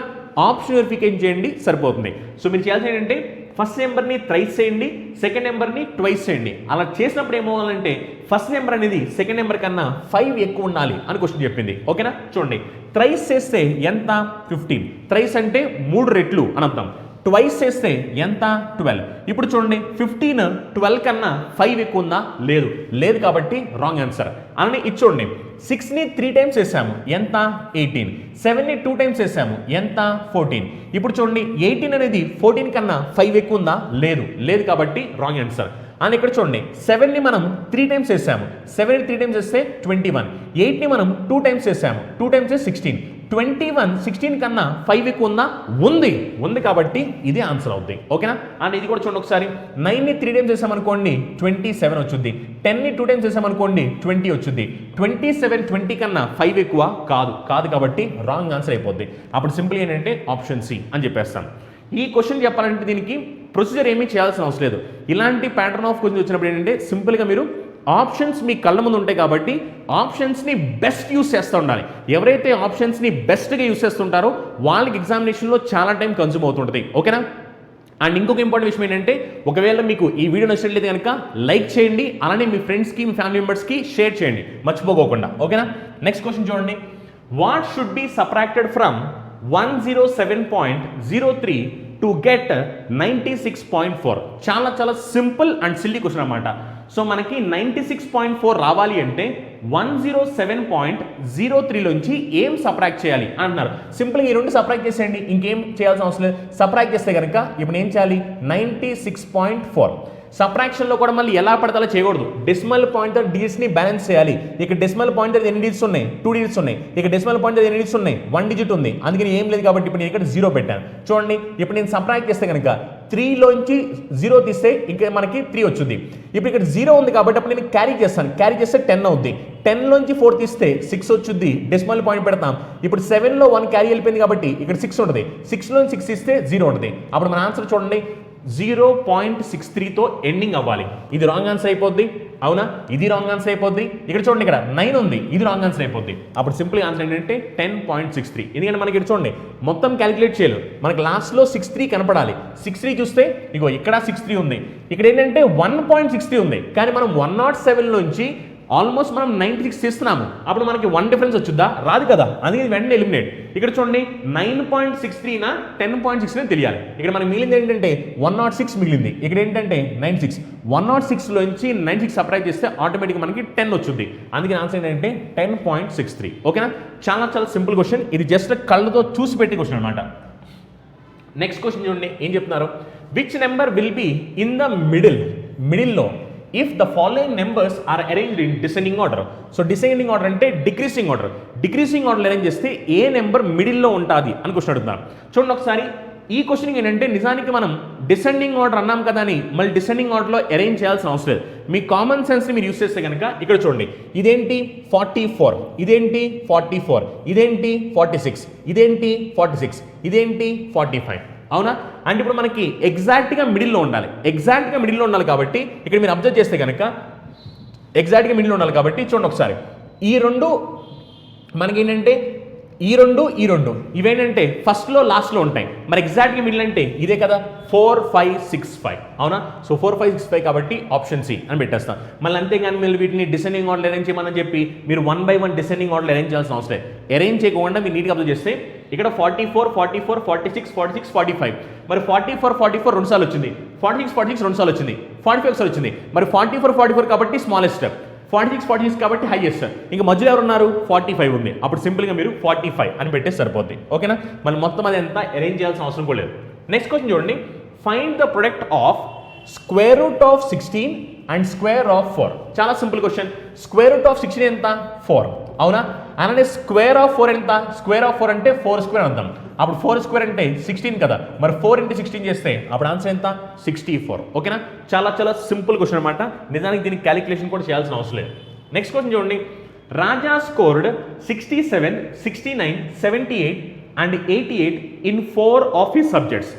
ఆప్షన్ వెరిఫికేషన్ చేయండి సరిపోతుంది. సో మీరు చేయాల్సింది ఏంటంటే ఫస్ట్ నెంబర్ని థ్రైస్ చేయండి, సెకండ్ నెంబర్ని ట్వైస్ చేయండి. అలా చేసినప్పుడు ఏమవ్వాలంటే ఫస్ట్ నెంబర్ అనేది సెకండ్ నెంబర్ కన్నా 5 ఎక్కువ ఉండాలి అని క్వశ్చన్ చెప్పింది. ఓకేనా? చూడండి, థ్రైస్ చేస్తే ఎంత 15, థ్రైస్ అంటే 3 రెట్లు అని అర్థం. ట్వైస్ చేస్తే ఎంత 12. ఇప్పుడు చూడండి 15 12 కన్నా 5 ఎక్కువ ఉందా? లేదు కాబట్టి రాంగ్ ఆన్సర్. అలానే ఇది చూడండి 6ని 3 టైమ్స్ వేసాము ఎంత 18, 7ని 2 టైమ్స్ వేసాము ఎంత 14. ఇప్పుడు చూడండి 18 అనేది 14 కన్నా 5 ఎక్కువ ఉందా? లేదు కాబట్టి రాంగ్ ఆన్సర్. అని ఇక్కడ చూడండి 7ని మనం 3 టైమ్స్ వేసాము, 7ని 3 టైమ్స్ వేస్తే 21, 8ని మనం 2 టైమ్స్ వేసాము, 2 టైమ్స్ 16, 21 16 కన్నా 5 ఎక్కువ ఉందా? ఉంది కాబట్టి ఇది ఆన్సర్ అవుతుంది. ఓకేనా? అండ్ ఇది కూడా చూడండి ఒకసారి 9ని 3 టైమ్స్ వేసామనుకోండి 27 వచ్చుద్ది, 10ని 2 టైమ్స్ వేసామనుకోండి 20 వచ్చుద్ది. 27 20 కన్నా 5 ఎక్కువ కాదు కాబట్టి రాంగ్ ఆన్సర్ అయిపోద్ది. అప్పుడు సింపుల్ ఏంటంటే ఆప్షన్ సి అని చెప్పేస్తాను. ఈ క్వశ్చన్ చెప్పాలంటే దీనికి ప్రొసీజర్ ఏమీ చేయాల్సిన అవసరం లేదు. ఇలాంటి ప్యాటర్న్ ఆఫ్ క్వశ్చన్ వచ్చినప్పుడు ఏంటంటే సింపుల్గా మీరు ఆప్షన్స్ మీ కళ్ళ ముందు ఉంటాయి కాబట్టి ఆప్షన్స్ని బెస్ట్ యూస్ చేస్తూ ఉండాలి. ఎవరైతే ఆప్షన్స్ని బెస్ట్గా యూస్ చేస్తుంటారో వాళ్ళకి ఎగ్జామినేషన్లో చాలా టైం కన్జ్యూమ్ అవుతుంటుంది. ఓకేనా? అండ్ ఇంకొక ఇంపార్టెంట్ విషయం ఏంటంటే ఒకవేళ మీకు ఈ వీడియో నచ్చినట్లయితే కనుక లైక్ చేయండి, అలానే మీ ఫ్రెండ్స్కి మీ ఫ్యామిలీ మెంబర్స్కి షేర్ చేయండి మర్చిపోకోకుండా. ఓకేనా? నెక్స్ట్ క్వశ్చన్ చూడండి, what should be subtracted from 107.03 to get 96.4. చాలా సింపుల్ అండ్ సిల్లీ క్వశ్చన్ అనమాట. సో మనకి 96.4 రావాలి అంటే 107.03లోంచి ఏం సబ్ట్రాక్ట్ చేయాలి అన్నారు. సింపుల్గా ఈ రెండు సబ్ట్రాక్ట్ చేసేయండి, ఇంకేం చేయాల్సిన అవసరం లేదు. సబ్ట్రాక్ట్ చేస్తే కనుక ఇప్పుడు ఏం చేయాలి 96.4. సబ్ట్రాక్షన్లో కూడా మళ్ళీ ఎలా పడతాలో చేయకూడదు. డెసిమల్ పాయింటర్ డిజిట్స్ని బ్యాలెన్స్ చేయాలి. ఇక్కడ డెసిమల్ పాయింటర్ ఎన్ని డిజిట్స్ ఉన్నాయి? 2 డిజిట్స్ ఉన్నాయి. ఇక్కడ డెసిమల్ పాయింటర్ ఎన్ని డిజిట్స్ ఉన్నాయి? 1 డిజిట్ ఉంది. అందుకని ఏం లేదు కాబట్టి ఇప్పుడు నేను ఇక్కడ 0 పెట్టాను. చూడండి ఇప్పుడు నేను సబ్ట్రాక్ట్ చేస్తే కనుక 3లోంచి 0 తీస్తే ఇంకా మనకి 3 వచ్చింది. ఇప్పుడు ఇక్కడ 0 ఉంది కాబట్టి అప్పుడు నేను క్యారీ చేస్తాను. క్యారీ చేస్తే 10 అవుద్ది. 10లోంచి 4 తీస్తే 6 వచ్చింది. డెసిమల్ పాయింట్ పెడతాం. ఇప్పుడు 7లో 1 క్యారీ వెళ్ళిపోయింది కాబట్టి ఇక్కడ 6 ఉంటుంది. 6లోంచి 6 తీస్తే 0 ఉంటుంది. అప్పుడు మన ఆన్సర్ చూడండి 0.63తో ఎండింగ్ అవ్వాలి. ఇది రాంగ్ ఆన్సర్ అయిపోద్ది. అవునా? ఇది రాంగ్ ఆన్సర్ అయిపోద్ది. ఇక్కడ చూడండి ఇక్కడ 9 ఉంది, ఇది రాంగ్ ఆన్సర్ అయిపోద్ది. అప్పుడు సింపుల్ ఆన్సర్ ఏంటంటే 10.63. ఎందుకంటే మనకి ఇక్కడ చూడండి మొత్తం క్యాలిక్యులేట్ చేయలేదు, మనకి లాస్ట్లో 63 కనపడాలి. 63 చూస్తే ఇగో ఇక్కడ 63 ఉంది, ఇక్కడ ఏంటంటే 1.63 ఉంది. కానీ మనం 107 నుంచి ఆల్మోస్ట్ మనం 96 తీస్తున్నాము. అప్పుడు మనకి 1 డిఫరెన్స్ వచ్చుద్దా? రాదు కదా. అందుకే వెంటనే ఎలిమినేట్. ఇక్కడ చూడండి 9.63 నా 10.63 తెలియాలి. ఇక్కడ మనకి మిగిలింది ఏంటంటే 106 మిగిలింది. ఇక్కడ ఏంటంటే 96. 106లోంచి 96 సబ్ట్రాక్ట్ చేస్తే ఆటోమేటిక్గా మనకి 10 వచ్చుద్ది. అందుకే ఆన్సర్ ఏంటంటే 10.63. ఓకేనా? చాలా సింపుల్ క్వశ్చన్. ఇది జస్ట్ కళ్ళతో చూసి పెట్టి క్వశ్చన్ అనమాట. నెక్స్ట్ క్వశ్చన్ చూడండి ఏం చెప్తున్నారు. Which number will be in the మిడిల్లో if the following numbers are arranged in descending order. So descending order అంటే decreasing order. Decreasing order arrange చేస్తే ఏ నెంబర్ మిడిల్లో ఉంటుంది అని క్వశ్చన్ అడుగుతాను. చూడండి ఒకసారి ఈ క్వశ్చన్ ఏంటంటే నిజానికి మనం డిసెండింగ్ ఆర్డర్ అన్నాం కదా అని మళ్ళీ డిసెండింగ్ ఆర్డర్లో అరేంజ్ చేయాల్సిన అవసరం లేదు. మీ కామన్ సెన్స్ని మీరు యూస్ చేస్తే కనుక ఇక్కడ చూడండి ఇదేంటి 44, ఇదేంటి 44, ఇదేంటి 46, ఇదేంటి 46, ఇదేంటి 45. అవునా? అంటే ఇప్పుడు మనకి ఎగ్జాక్ట్గా మిడిల్లో ఉండాలి. కాబట్టి ఇక్కడ మీరు అబ్జర్వ్ చేస్తే కనుక ఎగ్జాక్ట్గా మిడిల్లో ఉండాలి కాబట్టి చూడండి ఒకసారి ఈ రెండు మనకి ఏంటంటే ఈ రెండు ఇవేంటంటే ఫస్ట్లో లాస్ట్లో ఉంటాయి. మరి ఎగ్జాక్ట్గా మిడిల్ అంటే ఇదే కదా 4 5 6 5. అవునా? సో 4 5 6 5 కాబట్టి ఆప్షన్ సి అని పెట్టేస్తాం. మళ్ళీ అంతేగాని మీరు వీటిని డిసెండింగ్ ఆర్డర్ అరేంజ్ చేయమని చెప్పి మీరు 1 by 1 డిసెండింగ్ ఆర్డర్ అరేంజ్ చేయాల్సిన అవసరం లేదు. అరేంజ్ చేయకుండా మీరు నీట్గా అబ్జర్వ్ చేస్తే ఇక్కడ 44 44 46 46 45. మరి 44 44 2 సార్లు వచ్చింది, 46 46 2 సార్లు వచ్చింది, 45 ఒకసారి వచ్చింది. మరి 44 44 కాబట్టి స్మాలెస్ట్ స్టెప్, 46 46 కాబట్టి హైయెస్ట్. ఇంకా మధ్యలో ఎవరు ఉన్నారు? 45 ఉంది. అప్పుడు సింపుల్గా మీరు 45 అని పెట్టేసి సరిపోద్ది. ఓకేనా? మళ్ళీ మొత్తం అది ఎంత అరేంజ్ చేయాల్సిన అవసరం కూడా లేదు. నెక్స్ట్ క్వశ్చన్ చూడండి, find the product of square root of 16 and square of 4. చాలా simple question. Square root of 16 ఎంత? 4. అవునా? అలానే స్క్వేర్ ఆఫ్ 4 ఎంత? స్క్వేర్ ఆఫ్ 4 అంటే 4 స్క్వేర్ అంటాం. అప్పుడు 4 స్క్వేర్ అంటే 16 కదా, మరి 4 into 16 చేస్తే అప్పుడు ఆన్సర్ ఎంత 64. ఓకేనా, చాలా చాలా సింపుల్ క్వశ్చన్ అనమాట. నిజానికి దీనికి క్యాలిక్యులేషన్ కూడా చేయాల్సిన అవసరం లేదు. నెక్స్ట్ క్వశ్చన్ చూడండి. రాజా scored 67, 69, 78 and 88 in 4 of his subjects.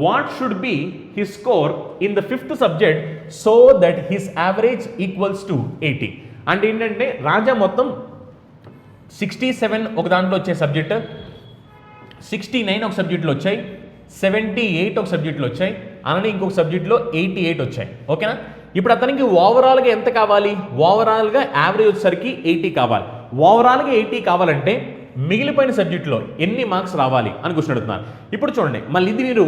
What should be his score in the 5th subject so that his average equals to 80? అంటే ఏంటంటే రాజా మొత్తం 67 ఒక దాంట్లో వచ్చే సబ్జెక్ట్, 69 ఒక సబ్జెక్ట్లో వచ్చాయి, 78 ఒక సబ్జెక్ట్లో వచ్చాయి, అలానే ఇంకొక సబ్జెక్ట్లో 88 వచ్చాయి. ఓకేనా, ఇప్పుడు అతనికి ఓవరాల్గా ఎంత కావాలి? ఓవరాల్గా యావరేజ్ వచ్చేసరికి 80 కావాలి. ఓవరాల్గా 80 కావాలంటే మిగిలిపోయిన సబ్జెక్టులో ఎన్ని మార్క్స్ రావాలి అని క్వశ్చన్ అడుగుతున్నారు. ఇప్పుడు చూడండి, మళ్ళీ ఇది మీరు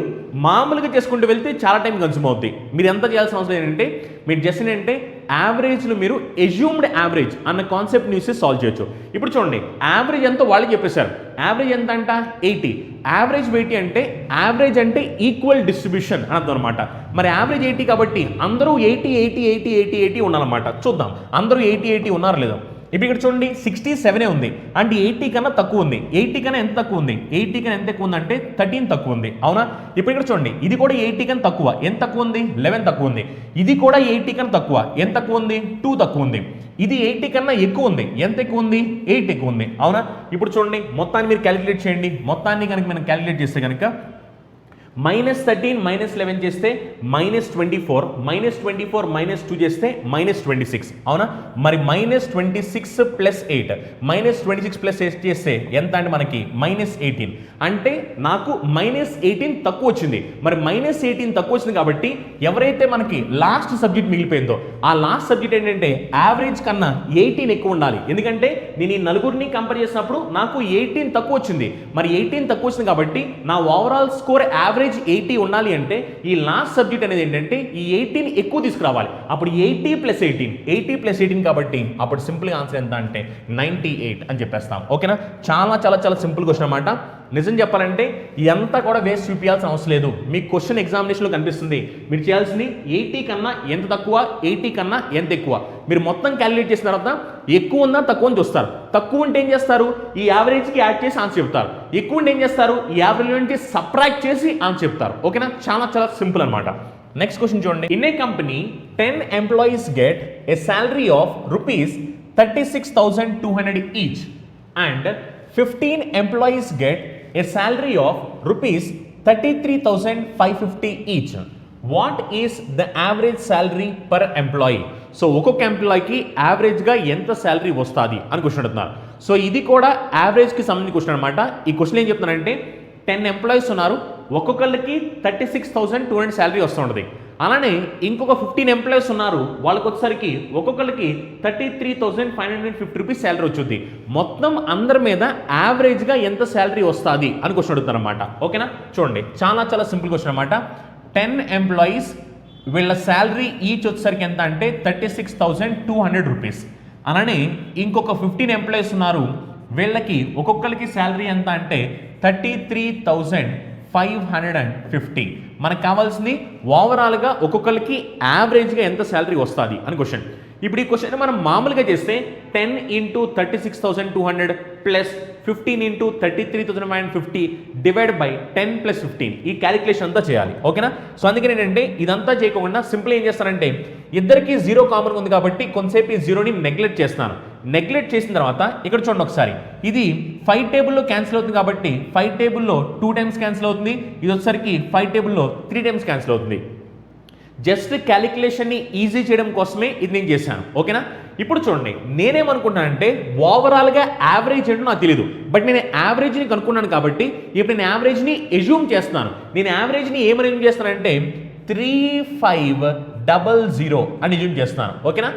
మామూలుగా చేసుకుంటూ వెళ్తే చాలా టైం కన్స్యూమ్ అవుతుంది. మీరు ఎంత చేయాల్సిన అవసరం ఏంటంటే మీరు జస్ట్ ఏంటంటే యావరేజ్లో మీరు ఎజ్యూమ్డ్ యావరేజ్ అన్న కాన్సెప్ట్ని యూస్ సాల్వ్ చేయొచ్చు. ఇప్పుడు చూడండి, యావరేజ్ ఎంతో వాళ్ళు చెప్పేశారు. యావరేజ్ ఎంత అంట 80. యావరేజ్ 80 అంటే యావరేజ్ అంటే ఈక్వల్ డిస్ట్రిబ్యూషన్ అని అర్థం అనమాట. మరి యావరేజ్ 80 కాబట్టి అందరూ 80 ఉండాలన్నమాట. చూద్దాం అందరూ 80 ఉన్నారో లేదో. ఇప్పుడు ఇక్కడ చూడండి 67 ఉంది అంటే 80 కన్నా తక్కువ ఉంది. 80 కన్నా ఎంత తక్కువ ఉంది? 80 కన్నా ఎంత ఎక్కువ ఉంది అంటే 13 తక్కువ ఉంది. అవునా, ఇప్పుడు ఇక్కడ చూడండి ఇది కూడా 80 కన్నా తక్కువ. ఎంత తక్కువ ఉంది? 11 తక్కువ ఉంది. ఇది కూడా 80 కన్నా తక్కువ. ఎంత తక్కువ ఉంది? 2 తక్కువ ఉంది. ఇది 80 కన్నా ఎక్కువ ఉంది. ఎంత ఎక్కువ ఉంది? 8 ఎక్కువ ఉంది. అవునా, ఇప్పుడు చూడండి మొత్తాన్ని మీరు క్యాలిక్యులేట్ చేయండి. మొత్తాన్ని కనుక మనం క్యాలిక్యులేట్ చేస్తే కనుక -13 -11 చేస్తే -24, -24 -2 చేస్తే -26. అవునా, మరి -26 + 8 -26 + 8 చేస్తే ఎంత అంటే మనకి -18. అంటే నాకు -18 తక్కువ వచ్చింది. మరి -18 తక్కువ వచ్చింది కాబట్టి ఎవరైతే మనకి లాస్ట్ సబ్జెక్ట్ మిగిలిపోయిందో ఆ లాస్ట్ సబ్జెక్ట్ ఏంటంటే యావరేజ్ కన్నా 18 ఎక్కువ ఉండాలి. ఎందుకంటే నేను ఈ నలుగురిని కంపేర్ చేసినప్పుడు నాకు 18 తక్కువ వచ్చింది. మరి 18 తక్కువ వచ్చింది కాబట్టి నా ఓవరాల్ స్కోర్ యావరేజ్ 80 ఉండాలి అంటే ఈ లాస్ట్ సబ్జెక్ట్ అనేది ఏంటంటే ఈ 18 ఎక్కువ తీసుకురావాలి. అప్పుడు 80 + 18 కాబట్టి అప్పుడు సింపుల్ ఆన్సర్ ఎంత అంటే 98 అని చెప్పేస్తాం. ఓకేనా, చాలా చాలా చాలా సింపుల్ క్వశ్చన్ అనమాట. నిజం చెప్పాలంటే ఎంత కూడా వేస్ట్ చూపించాల్సిన అవసరం లేదు. మీకు క్వశ్చన్ ఎగ్జామినేషన్లో కనిపిస్తుంది. మీరు చేయాల్సింది 80 కన్నా ఎంత తక్కువ, 80 కన్నా ఎంత ఎక్కువ. మీరు మొత్తం క్యాలిక్యులేట్ చేసిన తర్వాత ఎక్కువ ఉందా తక్కువ అని చూస్తారు. తక్కువ ఉంటే ఏం చేస్తారు? ఈ యావరేజ్కి యాడ్ చేసి ఆన్సర్ చెప్తారు. ఎక్కువ ఉంటే ఏం చేస్తారు? ఈ యావరేజ్ నుంచి సబ్ట్రాక్ట్ చేసి ఆన్సర్ చెప్తారు. ఓకేనా, చాలా చాలా సింపుల్ అనమాట. నెక్స్ట్ క్వశ్చన్ చూడండి. In a company 10 employees get a salary of ₹36,200 each and 15 employees get a salary of ₹33,550 each. What is the average salary per employee? So ఒక్కొక్క ఎంప్లాయీకి యావరేజ్గా ఎంత శాలరీ వస్తుంది అని క్వశ్చన్ అడుగుతున్నారు. సో ఇది కూడా యావరేజ్కి సంబంధించిన క్వశ్చన్ అనమాట. ఈ క్వశ్చన్ ఏం చెప్తున్నారంటే 10 ఎంప్లాయీస్ ఉన్నారు, ఒక్కొక్కరికి 36,200 శాలరీ వస్తుంటుంది. అలానే ఇంకొక 15 ఎంప్లాయీస్ ఉన్నారు, వాళ్ళకి వచ్చేసరికి ఒక్కొక్కరికి 33,550 రూపీస్ శాలరీ వచ్చింది. మొత్తం అందరి మీద యావరేజ్గా ఎంత శాలరీ వస్తుంది అని క్వశ్చన్ అడుగుతారు అనమాట. ఓకేనా, చూడండి చాలా చాలా సింపుల్ క్వశ్చన్ అనమాట. 10 ఎంప్లాయీస్ వీళ్ళ శాలరీ ఈచ్ వచ్చేసరికి ఎంత అంటే 36,200 రూపీస్. అలానే ఇంకొక 15 ఎంప్లాయీస్ ఉన్నారు, వీళ్ళకి ఒక్కొక్కరికి శాలరీ ఎంత అంటే 33,550. మనకు కావాల్సింది ఓవరాల్గా ఒక్కొక్కరికి యావరేజ్గా ఎంత శాలరీ వస్తుంది అని క్వశ్చన్. ఇప్పుడు ఈ క్వశ్చన్ మనం మామూలుగా చేస్తే 10 × 36,200 + 15 × 33,550 డివైడ్ బై 10 + 15 ఈ క్యాలిక్యులేషన్ అంతా చేయాలి. ఓకేనా, సో అందుకని ఏంటంటే ఇదంతా చేయకుండా సింపుల్ ఏం చేస్తానంటే ఇద్దరికి 0 కామన్ ఉంది కాబట్టి కొంతసేపు ఈ 0ని నెగ్లెక్ట్ చేస్తాను. నెగ్లెక్ట్ చేసిన తర్వాత ఇక్కడ చూడండి ఒకసారి, ఇది 5 టేబుల్లో క్యాన్సిల్ అవుతుంది కాబట్టి 5 టేబుల్లో 2 టైమ్స్ క్యాన్సిల్ అవుతుంది. ఇది వచ్చేసరికి 5 టేబుల్లో 3 టైమ్స్ క్యాన్సిల్ అవుతుంది. జస్ట్ క్యాలిక్యులేషన్ని ఈజీ చేయడం కోసమే ఇది నేను చేశాను. ఓకేనా, ఇప్పుడు చూడండి నేనేమనుకుంటానంటే ఓవరాల్గా యావరేజ్ ఏంటో నాకు తెలియదు, బట్ నేను యావరేజ్ని కనుక్కున్నాను కాబట్టి ఇప్పుడు నేను యావరేజ్ని ఎజ్యూమ్ చేస్తున్నాను. నేను యావరేజ్ని ఏమని ఎజ్యూమ్ చేస్తానంటే 3500 అని ఎజ్యూమ్ చేస్తున్నాను. ఓకేనా,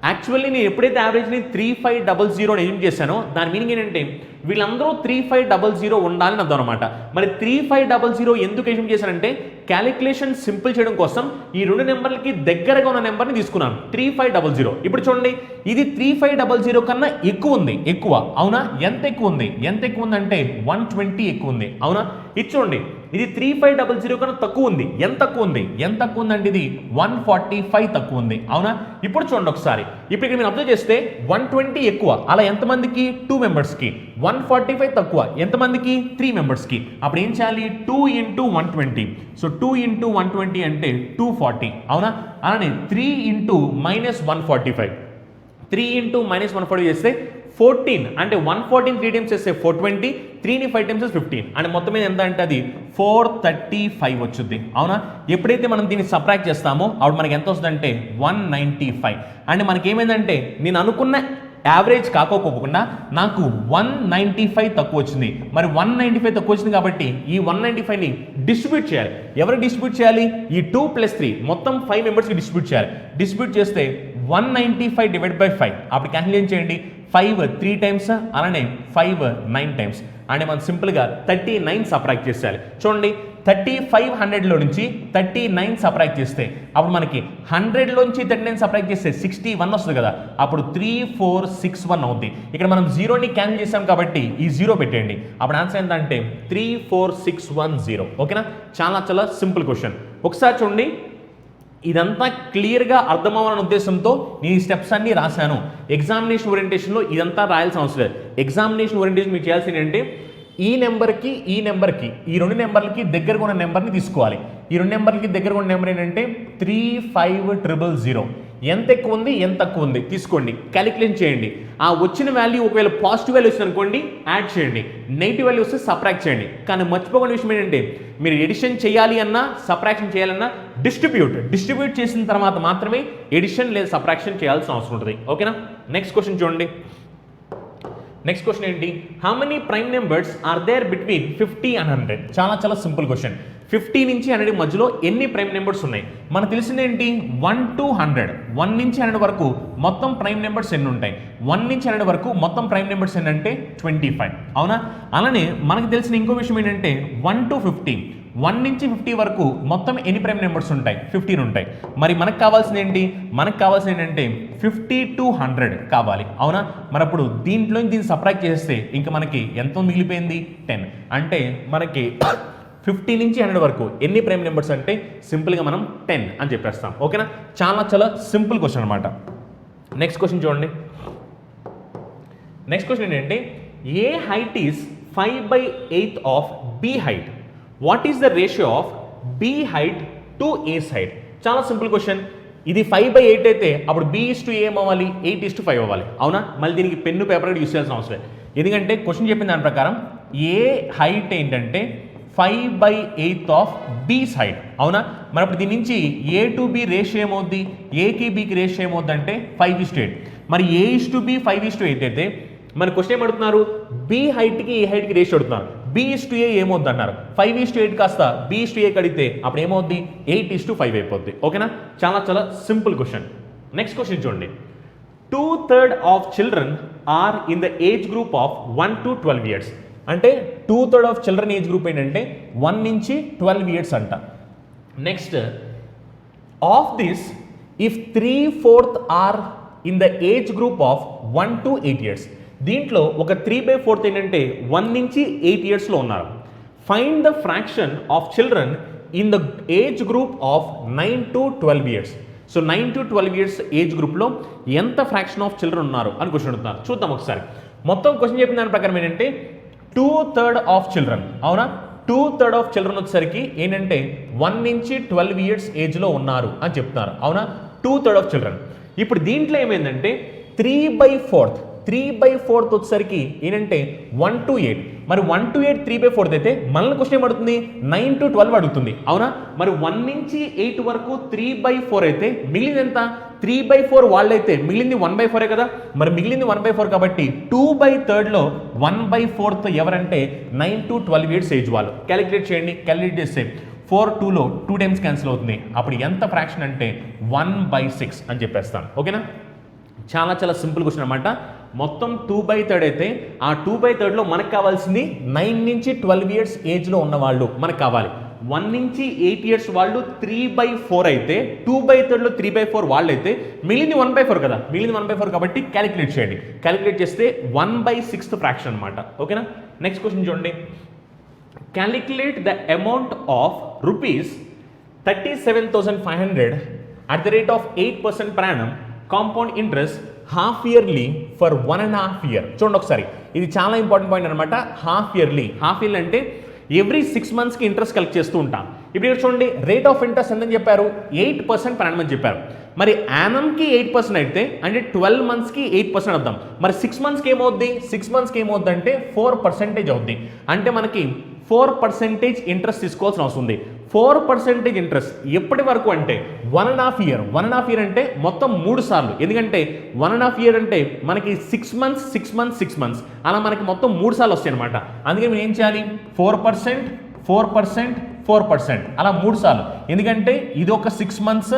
యాక్చువల్లీ నేను ఎప్పుడైతే యావరేజ్ని 3500 అని ఎజ్యూమ్ చేశానో దాని మీనింగ్ ఏంటంటే వీళ్ళందరూ 3500 ఉండాలని అర్థం అనమాట. మరి 3500 ఎందుకు ఎజ్యూమ్ చేశానంటే క్యాలిక్యులేషన్ సింపుల్ చేయడం కోసం ఈ 2 నెంబర్లకి దగ్గరగా ఉన్న నెంబర్ని తీసుకున్నాను 3500. ఇప్పుడు చూడండి ఇది 3500 కన్నా ఎక్కువ ఉంది. ఎక్కువ అవునా, ఎంత ఎక్కువ ఉంది? ఎంత ఎక్కువ ఉందంటే 120 ఎక్కువ ఉంది. అవునా, ఇది చూడండి, ఇది 3500 కన్నా తక్కువ ఉంది. ఎంత తక్కువ ఉంది? ఎంత తక్కువ ఉందండి? ఇది 145 తక్కువ ఉంది. అవునా? ఇప్పుడు చూడండి ఒకసారి, ఇప్పుడు ఇక్కడ మీరు అబ్జర్వ్ చేస్తే 120 ఎక్కువ, అలా ఎంతమందికి? 2 మెంబర్స్కి. 145 తక్కువ, ఎంతమందికి? 3 మెంబర్స్కి. అప్పుడు ఏం చేయాలి? 2 × 120. సో 2 × 120 అంటే 240. అవునా? అలానే 3 × -145. 3 × -140 చేస్తే 14, అంటే 114 3 టైమ్స్ చేస్తే 420, 3ని 5 టైమ్స్ 15, అంటే మొత్తం మీద ఎంత అంటే అది 435 వచ్చుద్ది. అవునా? ఎప్పుడైతే మనం దీన్ని సబ్ట్రాక్ట్ చేస్తామో అప్పుడు మనకి ఎంత వస్తుందంటే 195. అంటే మనకి ఏమైందంటే నేను అనుకున్న యావరేజ్ కాకోకుండా నాకు 195 తక్కువ వచ్చింది. మరి 195 తక్కువ వచ్చింది కాబట్టి ఈ 195ని డిస్ట్రిబ్యూట్ చేయాలి. ఎవరు డిస్ట్రిబ్యూట్ చేయాలి? ఈ 2 + 3 మొత్తం 5 మెంబర్స్కి డిస్ట్రిబ్యూట్ చేయాలి. డిస్ట్రిబ్యూట్ చేస్తే 195 డివైడ్ బై 5, అప్పుడు క్యాన్సిల్ చేయండి. 5 3 టైమ్స్, అలానే 5 9 టైమ్స్, అంటే మనం సింపుల్గా 39 సబ్ట్రాక్ట్ చేసేయాలి. చూడండి, 3500లో నుంచి 39 సబ్ట్రాక్ట్ చేస్తే అప్పుడు మనకి 100లోంచి 39 సబ్ట్రాక్ట్ చేస్తే 61 వస్తుంది కదా, అప్పుడు 3461 అవుతుంది. ఇక్కడ మనం 0ని క్యాన్సిల్ చేసాం కాబట్టి ఈ 0 పెట్టేయండి. అప్పుడు ఆన్సర్ ఏంటంటే 34610. ఓకేనా? చాలా చాలా సింపుల్ క్వశ్చన్. ఒకసారి చూడండి, ఇదంతా క్లియర్గా అర్థమవ్వాలనే ఉద్దేశంతో నేను ఈ స్టెప్స్ అన్ని రాశాను. ఎగ్జామినేషన్ ఓరియంటేషన్లో ఇదంతా రాయాల్సిన అవసరం లేదు. ఎగ్జామినేషన్ ఓరియంటేషన్ మీకు చేయాల్సింది ఏంటంటే ఈ నెంబర్కి ఈ నెంబర్కి ఈ 2 నెంబర్లకి దగ్గరగా ఉన్న నెంబర్ని తీసుకోవాలి. ఈ 2 నెంబర్లకి దగ్గరగా ఉన్న నెంబర్ ఏంటంటే 35000. ఎంత ఎక్కువ ఉంది, ఎంత తక్కువ ఉంది తీసుకోండి, క్యాలిక్యులేట్ చేయండి. ఆ వచ్చిన వాల్యూ ఒకవేళ పాజిటివ్ వాల్యూ వచ్చింది అనుకోండి, యాడ్ చేయండి. నెగిటివ్ వాల్యూ వస్తే సబ్ట్రాక్ట్ చేయండి. కానీ మర్చిపోకుండా విషయం ఏంటంటే మీరు ఎడిషన్ చేయాలి అన్నా సబ్ట్రాక్షన్ చేయాలన్నా డిస్ట్రిబ్యూట్ చేసిన తర్వాత మాత్రమే ఎడిషన్ లేదా సబ్ట్రాక్షన్ చేయాల్సిన అవసరం ఉంటుంది. ఓకేనా? నెక్స్ట్ క్వశ్చన్ చూడండి. నెక్స్ట్ క్వశ్చన్ ఏంటి? How many prime numbers are there between 50 and 100? చాలా చాలా సింపుల్ క్వశ్చన్. 50 నుంచి 100 మధ్యలో ఎన్ని ప్రైమ్ నెంబర్స్ ఉన్నాయి? మనకు తెలిసింది ఏంటి? 1 to 100. 1 నుంచి 100 వరకు మొత్తం ప్రైమ్ నెంబర్స్ ఎన్ని ఉంటాయి? 1 నుంచి 100 వరకు మొత్తం ప్రైమ్ నెంబర్స్ ఏంటంటే 25. అవునా? అలానే మనకు తెలిసిన ఇంకో విషయం ఏంటంటే 1 to 50. 1 నుంచి 50 వరకు మొత్తం ఎన్ని ప్రైమ్ నెంబర్స్ ఉంటాయి? 15 ఉంటాయి. మరి మనకు కావాల్సింది ఏంటి? మనకు కావాల్సింది ఏంటంటే 50 to 100 కావాలి. అవునా? మరి అప్పుడు దీంట్లో దీన్ని సబ్ట్రాక్ట్ చేస్తే ఇంకా మనకి ఎంత మిగిలిపోయింది? 10. అంటే మనకి 50 నుంచి 100 వరకు ఎన్ని ప్రైమ్ నెంబర్స్ అంటే సింపుల్గా మనం 10 అని చెప్పేస్తాం. ఓకేనా? చాలా చాలా సింపుల్ క్వశ్చన్ అనమాట. నెక్స్ట్ క్వశ్చన్ చూడండి. నెక్స్ట్ క్వశ్చన్ ఏంటంటే A height is 5/8 of B height? What is the ratio of B height to A's height? చాలా సింపుల్ క్వశ్చన్. ఇది 5/8 అయితే అప్పుడు B:A ఏమవ్వాలి? 8:5 అవ్వాలి. అవునా? మళ్ళీ దీనికి పెన్ను పేపర్ కూడా యూస్ చేయాల్సిన అవసరం లేదు. ఎందుకంటే క్వశ్చన్ చెప్పిన దాని ప్రకారం ఏ హైట్ ఏంటంటే 5/8 ఆఫ్ బీస్ హైట్. అవునా? మరి అప్పుడు దీని నుంచి A to B రేషియో ఏమవుద్ది? ఏకి బీకి రేషియో ఏమవుద్ది అంటే 5:8. మరి A:B 5:8 అయితే మన క్వశ్చన్ ఏమడుతున్నారు? బి హైట్కి ఏ హైట్కి రేషియో అడుగుతున్నారు. B:A ఏమవుద్ది అన్నారు? 5:8 కాస్త B:A కడిగితే అప్పుడు ఏమవుద్ది? 8:5 అయిపోద్ది. ఓకేనా? చాలా చాలా సింపుల్ క్వశ్చన్. నెక్స్ట్ క్వశ్చన్ చూడండి. 2/3 of children are in the age group of 1 to 12 years. అంటే 2/3 ఆఫ్ చిల్డ్రన్ ఏజ్ గ్రూప్ ఏంటంటే 1 నుంచి 12 years అంట. Next of this if 3/4 are in the age group of 1 to 8 years. దీంట్లో ఒక 3/4 ఏంటంటే 1 నుంచి 8 yearsలో ఉన్నారు. Find the fraction of children in the age group of 9 to 12 years. So 9 to 12 years age గ్రూప్లో ఎంత ఫ్రాక్షన్ ఆఫ్ చిల్డ్రన్ ఉన్నారు అని క్వశ్చన్ అడుగుతున్నారు. చూద్దాం ఒకసారి. మొత్తం క్వశ్చన్ చెప్పిన దాని ప్రకారం ఏంటంటే 2/3 ఆఫ్ చిల్డ్రన్. అవునా? 2/3 ఆఫ్ చిల్డ్రన్ వచ్చేసరికి ఏంటంటే 1 నుంచి 12 years ఏజ్లో ఉన్నారు అని చెప్తున్నారు. అవునా? 2/3 ఆఫ్ చిల్డ్రన్. ఇప్పుడు దీంట్లో ఏమైందంటే 3/4 వచ్చేసరికి ఏంటంటే 1 to 8. మరి 1 to 8 3/4 అయితే మనల్ని క్వశ్చన్ ఏమడుతుంది? 9 to 12 అడుగుతుంది. అవునా? మరి 1 నుంచి 8 వరకు 3/4 అయితే మిగిలింది ఎంత? 3/4 వాళ్ళైతే మిగిలింది 1/4 కదా. మరి మిగిలింది 1/4 కాబట్టి 2/3లో 1/4 ఎవరంటే 9 to 12 years ఏజ్ వాళ్ళు. క్యాలిక్యులేట్ చేయండి. క్యాలిక్యులేట్ చేస్తే 4 2లో 2 టైమ్స్ క్యాన్సిల్ అవుతుంది. అప్పుడు ఎంత ఫ్రాక్షన్ అంటే 1/6 అని చెప్పేస్తాను. ఓకేనా? చాలా చాలా సింపుల్ క్వశ్చన్ అనమాట. మొత్తం 2/3 అయితే ఆ 2/3లో మనకు కావాల్సింది 9 నుంచి 12 years ఏజ్లో ఉన్నవాళ్ళు మనకు కావాలి. 1 నుంచి 8 years వాళ్ళు 3/4 అయితే 2/3లో 3/4 వాళ్ళు అయితే మిగిలింది 1/4 కదా. మిగిలింది 1/4 కాబట్టి క్యాలిక్యులేట్ చేయండి. క్యాలిక్యులేట్ చేస్తే 1/6 ఫ్రాక్షన్ అనమాట. ఓకేనా? నెక్స్ట్ క్వశ్చన్ చూడండి. Calculate the amount of rupees 37,500 at the rate of 8% per annum compound interest half yearly for 1.5 year. చూడండి ఒకసారి, ఇది చాలా ఇంపార్టెంట్ పాయింట్ అనమాట. హాఫ్ ఇయర్లీ అంటే ఎవ్రీ 6 monthsకి ఇంట్రెస్ట్ కలెక్ట్ చేస్తూ ఉంటాం. ఇప్పుడు ఇక్కడ చూడండి, రేట్ ఆఫ్ ఇంట్రెస్ట్ ఎంతని చెప్పారు? 8% per annum అని చెప్పారు. మరి యానమ్కి 8% అయితే అంటే 12 monthsకి 8% అర్థం. మరి 6 monthsకి ఏమవుద్ది? 6 monthsకి ఏమవుద్ది అంటే 4% అవుద్ది. అంటే మనకి 4% ఇంట్రెస్ట్ తీసుకోవాల్సిన అవసరం ఉంది. 4% ఇంట్రెస్ట్ ఎప్పటి వరకు అంటే 1.5 year. 1.5 year అంటే మొత్తం 3 సార్లు. ఎందుకంటే 1.5 year అంటే మనకి 6 months 6 months 6 months అలా మనకి మొత్తం 3 సార్లు వస్తాయి అనమాట. అందుకే మీరు ఏం చేయాలి? 4% 4% 4% అలా 3 సార్లు. ఎందుకంటే ఇది ఒక 6 months,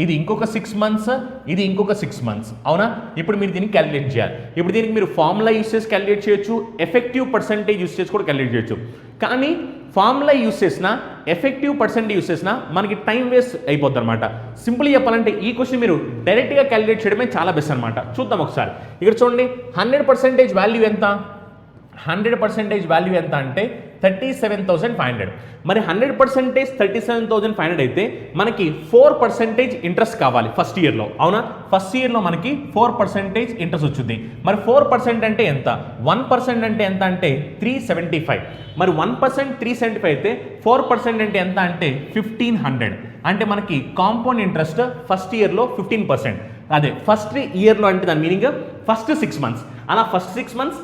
ఇది ఇంకొక 6 months, ఇది ఇంకొక 6 months. అవునా? ఇప్పుడు మీరు దీన్ని క్యాలిక్యులేట్ చేయాలి. ఇప్పుడు దీనికి మీరు ఫార్ములా యూస్ చేసి క్యాలిక్యులేట్ చేయొచ్చు, ఎఫెక్టివ్ పర్సెంటేజ్ యూస్ చేసి కూడా క్యాలిక్యులేట్ చేయొచ్చు. కానీ ఫార్ములా యూస్ చేసిన, ఎఫెక్టివ్ పర్సెంటేజ్ యూస్ చేసిన మనకి టైం వేస్ట్ అయిపోద్ది అనమాట. సింపుల్గా చెప్పాలంటే ఈ క్వశ్చన్ మీరు డైరెక్ట్గా క్యాలిక్యులేట్ చేయడమే చాలా బెస్ట్ అనమాట. చూద్దాం ఒకసారి. ఇక్కడ చూడండి, 100% వాల్యూ ఎంత? 100% వాల్యూ ఎంత అంటే 37,500. మరి 100% 37,500 అయితే మనకి 4% ఇంట్రెస్ట్ కావాలి ఫస్ట్ ఇయర్లో. అవునా? ఫస్ట్ ఇయర్లో మనకి 4% ఇంట్రెస్ట్ వచ్చింది. మరి 4% అంటే ఎంత? 1% అంటే ఎంత అంటే 375. మరి 1% 375 అయితే 4% అంటే ఎంత అంటే 1500. అంటే మనకి కాంపౌండ్ ఇంట్రెస్ట్ ఫస్ట్ ఇయర్లో 15%. అదే ఫస్ట్ ఇయర్లో అంటే దాని మీనింగ్ ఫస్ట్ 6 months. అలా first 6 months,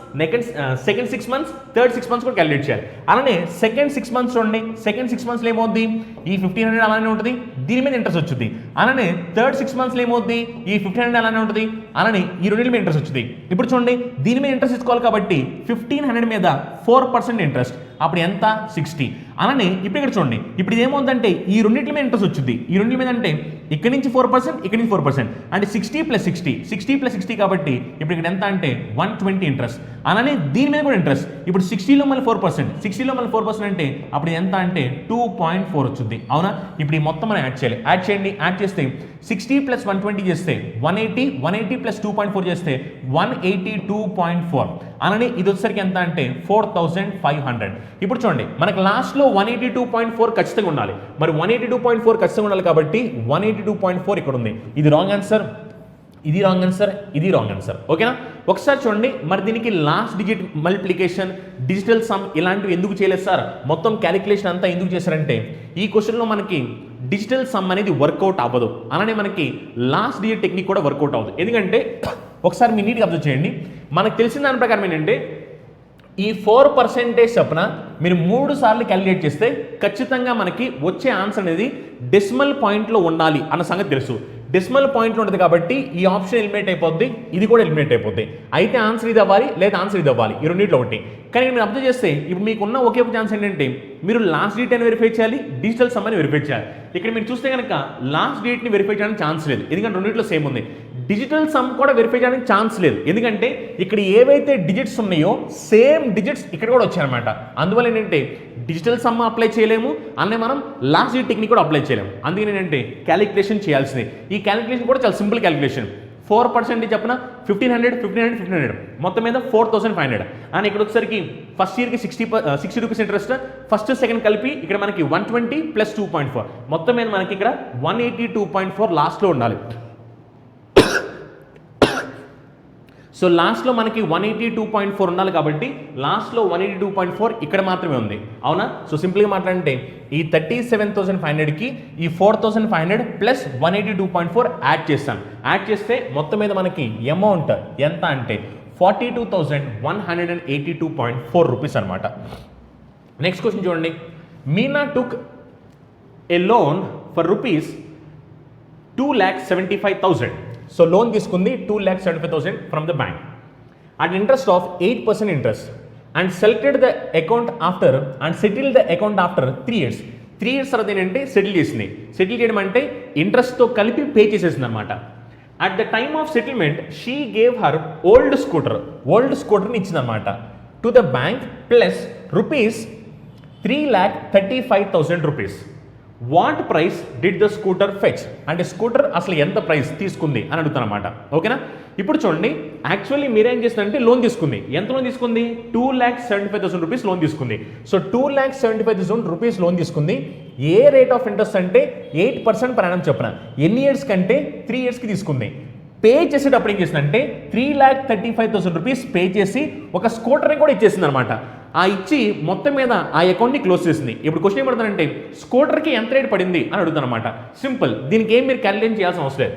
second 6 months, third 6 months కూడా క్యాలిక్యులేట్ చేయాలి. అలానే సెకండ్ 6 months చూడండి, సెకండ్ 6 monthsలో ఏమవుద్ది? ఈ 1500 అలానే ఉంటుంది, దీని మీద ఇంట్రెస్ట్ వచ్చింది. అలానే థర్డ్ 6 monthsలో ఏమవుద్ది? ఈ 1500 అలానే ఉంటుంది, అలానే ఈ రెండింటి మీద ఇంట్రెస్ట్ వచ్చింది. ఇప్పుడు చూడండి, దీని మీద ఇంట్రెస్ట్ ఇచ్చుకోవాలి కాబట్టి 1500 మీద 4% ఇంట్రెస్ట్, అప్పుడు ఎంత? 60. అలానే ఇప్పుడు ఇక్కడ చూడండి, ఇప్పుడు ఇది ఏమవుతుందంటే ఈ రెండింటి మీద ఇంట్రెస్ట్ వచ్చింది. ఈ రెండింటి మీద అంటే ఇక్కడ నుంచి 4%, ఇక్కడ నుంచి 4%, అంటే 60 + 60, 60 + 60 కాబట్టి ఇప్పుడు ఇక్కడ ఎంత అంటే 120 ఇంట్రెస్ట్. అలానే దీని మీద కూడా ఇంట్రెస్ట్. ఇప్పుడు 60లో మళ్ళీ 4%, 60లో మళ్ళీ 4% అంటే అప్పుడు ఎంత అంటే 2.4 వచ్చింది. అవునా? ఇప్పుడు ఈ మొత్తం మనం యాడ్ చేయాలి. యాడ్ చేయండి. యాడ్ చేస్తే 60 + 120 చేస్తే 180, 180 + 2.4 చేస్తే 182.4. అలానే ఇది వచ్చేసరికి ఎంత అంటే 4,500. ఇప్పుడు చూడండి, మనకు లాస్ట్లో 182.4 ఖచ్చితంగా ఉండాలి. మరి 182.4 ఖచ్చితంగా ఉండాలి కాబట్టి 182.4 ఇక్కడ ఉంది. ఇది రాంగ్ ఆన్సర్, ఇది రాంగ్ ఆన్సర్, ఇది రాంగ్ ఆన్సర్. ఓకేనా? ఒకసారి చూడండి, మరి దీనికి last digit multiplication, digital sum ఇలాంటివి ఎందుకు చేయలేదు సార్? మొత్తం క్యాలిక్యులేషన్ అంతా ఎందుకు చేశారంటే ఈ క్వశ్చన్లో మనకి డిజిటల్ సమ్ అనేది వర్కౌట్ అవ్వదు. అలానే మనకి లాస్ట్ డిజిట్ టెక్నిక్ కూడా వర్కౌట్ అవ్వదు. ఎందుకంటే ఒకసారి మీ నీట్గా అబ్జర్వ్ చేయండి. మనకు తెలిసిన దాని ప్రకారం ఏంటంటే ఈ 4% చొప్పున మీరు 3 సార్లు క్యాలిక్యులేట్ చేస్తే ఖచ్చితంగా మనకి వచ్చే ఆన్సర్ అనేది డెసిమల్ పాయింట్లో ఉండాలి అన్న సంగతి తెలుసు. డెసిమల్ పాయింట్లో ఉంటుంది కాబట్టి ఈ ఆప్షన్ ఎలిమినేట్ అయిపోద్ది, ఇది కూడా ఎలిమినేట్ అయిపోద్ది. అయితే ఆన్సర్ ఇది అవ్వాలి, లేదా ఆన్సర్ ఇది అవ్వాలి, ఈ రెండింటిలో ఒకటి. కానీ మీరు అబ్జర్వ్ చేస్తే ఇప్పుడు మీకున్న ఒకే ఒక ఛాన్స్ ఏంటంటే మీరు లాస్ట్ డేట్ అని వెరిఫై చేయాలి, డిజిటల్ సమ్ అని వెరిఫై చేయాలి. ఇక్కడ మీరు చూస్తే కనుక లాస్ట్ డేట్ని వెరిఫై చేయడానికి ఛాన్స్ లేదు, ఎందుకంటే రెండింటిలో సేమ్ ఉంది. డిజిటల్ సమ్ కూడా వెరిఫై చేయడానికి ఛాన్స్ లేదు, ఎందుకంటే ఇక్కడ ఏవైతే డిజిట్స్ ఉన్నాయో సేమ్ డిజిట్స్ ఇక్కడ కూడా వచ్చాయన్నమాట. అందువల్ల ఏంటంటే డిజిటల్ సమ్ అప్లై చేయలేము, అన్నీ మనం లాస్ట్ డేట్ టెక్నిక్ కూడా అప్లై చేయలేము. అందుకని ఏంటంటే క్యాలిక్యులేషన్ చేయాల్సిందే. ఈ క్యాలిక్యులేషన్ కూడా చాలా సింపుల్ క్యాలిక్యులేషన్. 4% చెప్పిన 1500 మొత్తం మీద 4,500. అని ఇక్కడ వచ్చేసరికి ఫస్ట్ ఇయర్కి 60 రూపీస్ ఇంట్రెస్ట్, ఫస్ట్ సెకండ్ కలిపి ఇక్కడ మనకి 120 + 2.4 మొత్తం మీద మనకి ఇక్కడ 182.4 లాస్ట్లో ఉండాలి. సో లాస్ట్లో మనకి 182.4 ఉండాలి కాబట్టి లాస్ట్లో 182.4 ఇక్కడ మాత్రమే ఉంది. అవునా? సో సింపుల్గా మాట్లాడంటే ఈ 37,500కి ఈ 4,500 + 182.4 యాడ్ చేస్తాం. యాడ్ చేస్తే మొత్తం మీద మనకి అమౌంట్ ఎంత అంటే 42,182.4 రూపీస్ అనమాట. నెక్స్ట్ క్వశ్చన్ చూడండి. Meena took a loan for rupees 2,75,000. So loan తీసుకుంది 2,75,000 from the bank at interest of 8% interest and selected the account after and settle the account after 3 years. 3 years తర్వాత ఏంటంటే సెటిల్ చేసింది. సెటిల్ చేయడం అంటే ఇంట్రెస్ట్తో కలిపి పే చేసేసింది అనమాట. At the time of settlement she gave her old స్కూటర్ని ఇచ్చిందనమాట to the bank plus rupees 3,35,000 rupees. What price did the scooter fetch, అంటే స్కూటర్ అసలు ఎంత ప్రైస్ తీసుకుంది అని అడుగుతానమాట. ఓకేనా. ఇప్పుడు చూడండి, యాక్చువల్లీ మీరేం చేస్తుందంటే లోన్ తీసుకుంది. ఎంత లోన్ తీసుకుంది? 2,75,000 రూపీస్ లోన్ తీసుకుంది. సో 2,75,000 రూపీస్ లోన్ తీసుకుంది. ఏ రేట్ ఆఫ్ ఇంట్రెస్ట్ అంటే 8% per annum చెప్పిన. ఎన్ని ఇయర్స్ కంటే 3 ఇయర్స్కి తీసుకుంది. పే చేసేటప్పుడు ఏం చేసిందంటే 3,35,000 రూపీస్ పే చేసి ఒక స్కూటర్ని కూడా ఇచ్చేసింది అనమాట. ఆ ఇచ్చి మొత్తం మీద ఆ అకౌంట్ని క్లోజ్ చేసింది. ఇప్పుడు క్వశ్చన్ ఏమడుతుందంటే స్కూటర్కి ఎంత రేట్ పడింది అని అడుగుతాను అనమాట. సింపుల్, దీనికి ఏం మీరు క్యాలిక్యులేట్ చేయాల్సిన అవసరం లేదు.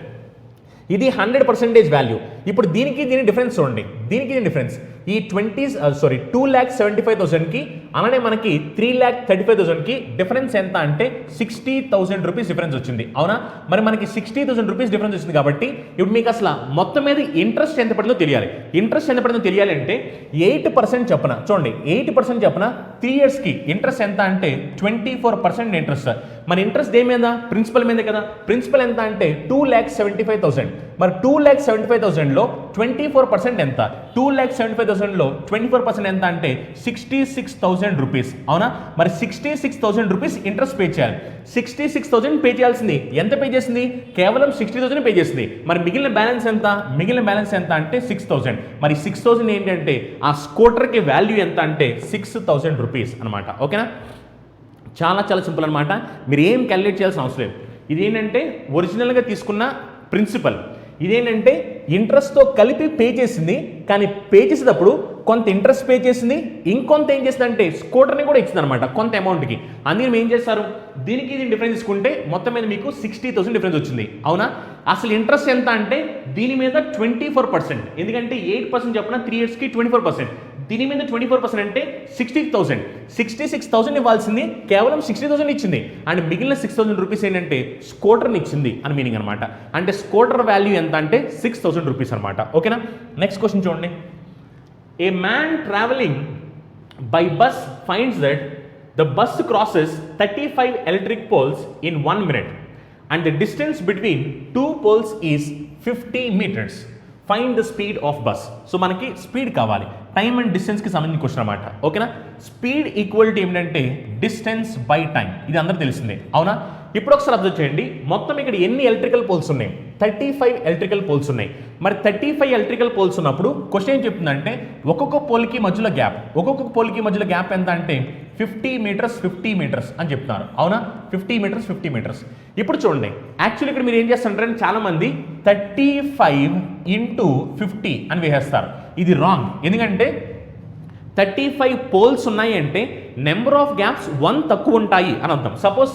ఇది 100% వాల్యూ. ఇప్పుడు దీనికి దీని డిఫరెన్స్ చూడండి, దీనికి దీని డిఫరెన్స్ ఈ 2,75,000కి అలానే మనకి 3,35,000కి డిఫరెన్స్ ఎంత అంటే 60,000 రూపీస్ డిఫరెన్స్ వచ్చింది. అవునా? మరి మనకి 60,000 రూపీస్ డిఫరెన్స్ వచ్చింది కాబట్టి ఇప్పుడు మీకు అసలు మొత్తం మీద ఇంట్రెస్ట్ ఎంత పడిందో తెలియాలి. ఇంట్రెస్ట్ ఎంత పడిందో తెలియాలి అంటే 8% చెప్పన. చూడండి, 8% చెప్పన 3 ఇయర్స్కి ఇంట్రెస్ట్ ఎంత అంటే 24% ఇంట్రెస్ట్. మన ఇంట్రెస్ట్ దేని మీద? ప్రిన్సిపల్ మీదే కదా. ప్రిన్సిపల్ ఎంత అంటే 2,75,000. మరి 2,75,000లో 24% ఎంత? 2,75,000లో 24% ఎంత అంటే 66,000 రూపీస్. అవునా? మరి 66,000 రూపీస్ ఇంట్రెస్ట్ పే చేయాలి. 66,000 పే చేయాల్సింది ఎంత పే చేసింది? కేవలం 60,000 పే చేసింది. మరి మిగిలిన బ్యాలెన్స్ ఎంత? మిగిలిన బ్యాలెన్స్ ఎంత అంటే 6,000. మరి 6,000 ఏంటంటే ఆ స్కూటర్కి వాల్యూ ఎంత అంటే 6,000 రూపీస్ అనమాట. ఓకేనా? చాలా చాలా సింపుల్ అనమాట. మీరు ఏం క్యాలిక్యులేట్ చేయాల్సిన అవసరం లేదు. ఇదేంటంటే ఒరిజినల్గా తీసుకున్న ప్రిన్సిపల్. ఇదేంటంటే ఇంట్రెస్ట్తో కలిపి పే చేసింది, కానీ పే చేసేటప్పుడు కొంత ఇంట్రెస్ట్ పే చేసింది, ఇంకొంత ఏం చేసిందంటే స్కూటర్ని కూడా ఇచ్చింది అనమాట కొంత అమౌంట్కి. అందుకని ఏం చేస్తారు, దీనికి దీని డిఫరెన్స్ తీసుకుంటే మొత్తం మీద మీకు 60,000 డిఫరెన్స్ వచ్చింది. అవునా? అసలు ఇంట్రెస్ట్ ఎంత అంటే దీని మీద 24%. ఎందుకంటే 8% చెప్పిన 3 ఇయర్స్కి 24%. దీని మీద 24% అంటే 60,000. 66,000 ఇవ్వాల్సింది కేవలం 60,000 ఇచ్చింది. అండ్ మిగిలిన 6,000 రూపీస్ ఏంటంటే స్కూటర్ని ఇచ్చింది అని మీనింగ్ అనమాట. అంటే స్కూటర్ వాల్యూ ఎంత అంటే 6,000 రూపీస్ అనమాట. ఓకేనా? నెక్స్ట్ క్వశ్చన్ చూడండి. A man travelling by bus finds that the bus crosses 35 electric poles in 1 minute and the distance between 2 poles is 50 meters. Find the speed of bus. So మనకి స్పీడ్ కావాలి, టైమ్ అండ్ డిస్టెన్స్కి సంబంధించిన క్వశ్చన్ అనమాట. ఓకేనా? స్పీడ్ ఈక్వల్ టు ఏమిటంటే డిస్టెన్స్ బై టైం. ఇది అందరూ తెలిసిందే. అవునా? ఇప్పుడు ఒకసారి అబ్జర్వ్ చేయండి, మొత్తం ఇక్కడ ఎన్ని ఎలక్ట్రికల్ పోల్స్ ఉన్నాయి? 35 ఎలక్ట్రికల్ పోల్స్ ఉన్నాయి. మరి 35 ఎలక్ట్రికల్ పోల్స్ ఉన్నప్పుడు క్వశ్చన్ ఏం చెప్తుందంటే ఒక్కొక్క పోల్కి మధ్యలో గ్యాప్, ఒక్కొక్క పోల్కి మధ్యలో గ్యాప్ ఎంత అంటే 50 మీటర్స్ 50 మీటర్స్ అని చెప్తున్నారు. అవునా? 50 మీటర్స్ 50 మీటర్స్. ఇప్పుడు చూడండి, యాక్చువల్లీ ఇక్కడ మీరు ఏం చేస్తారంటే చాలా మంది 35 into 50 అని వేసేస్తారు. ఇది రాంగ్. ఎందుకంటే 35 పోల్స్ ఉన్నాయి అంటే నెంబర్ ఆఫ్ గ్యాప్స్ 1 తక్కువ ఉంటాయి అని అర్థం. సపోజ్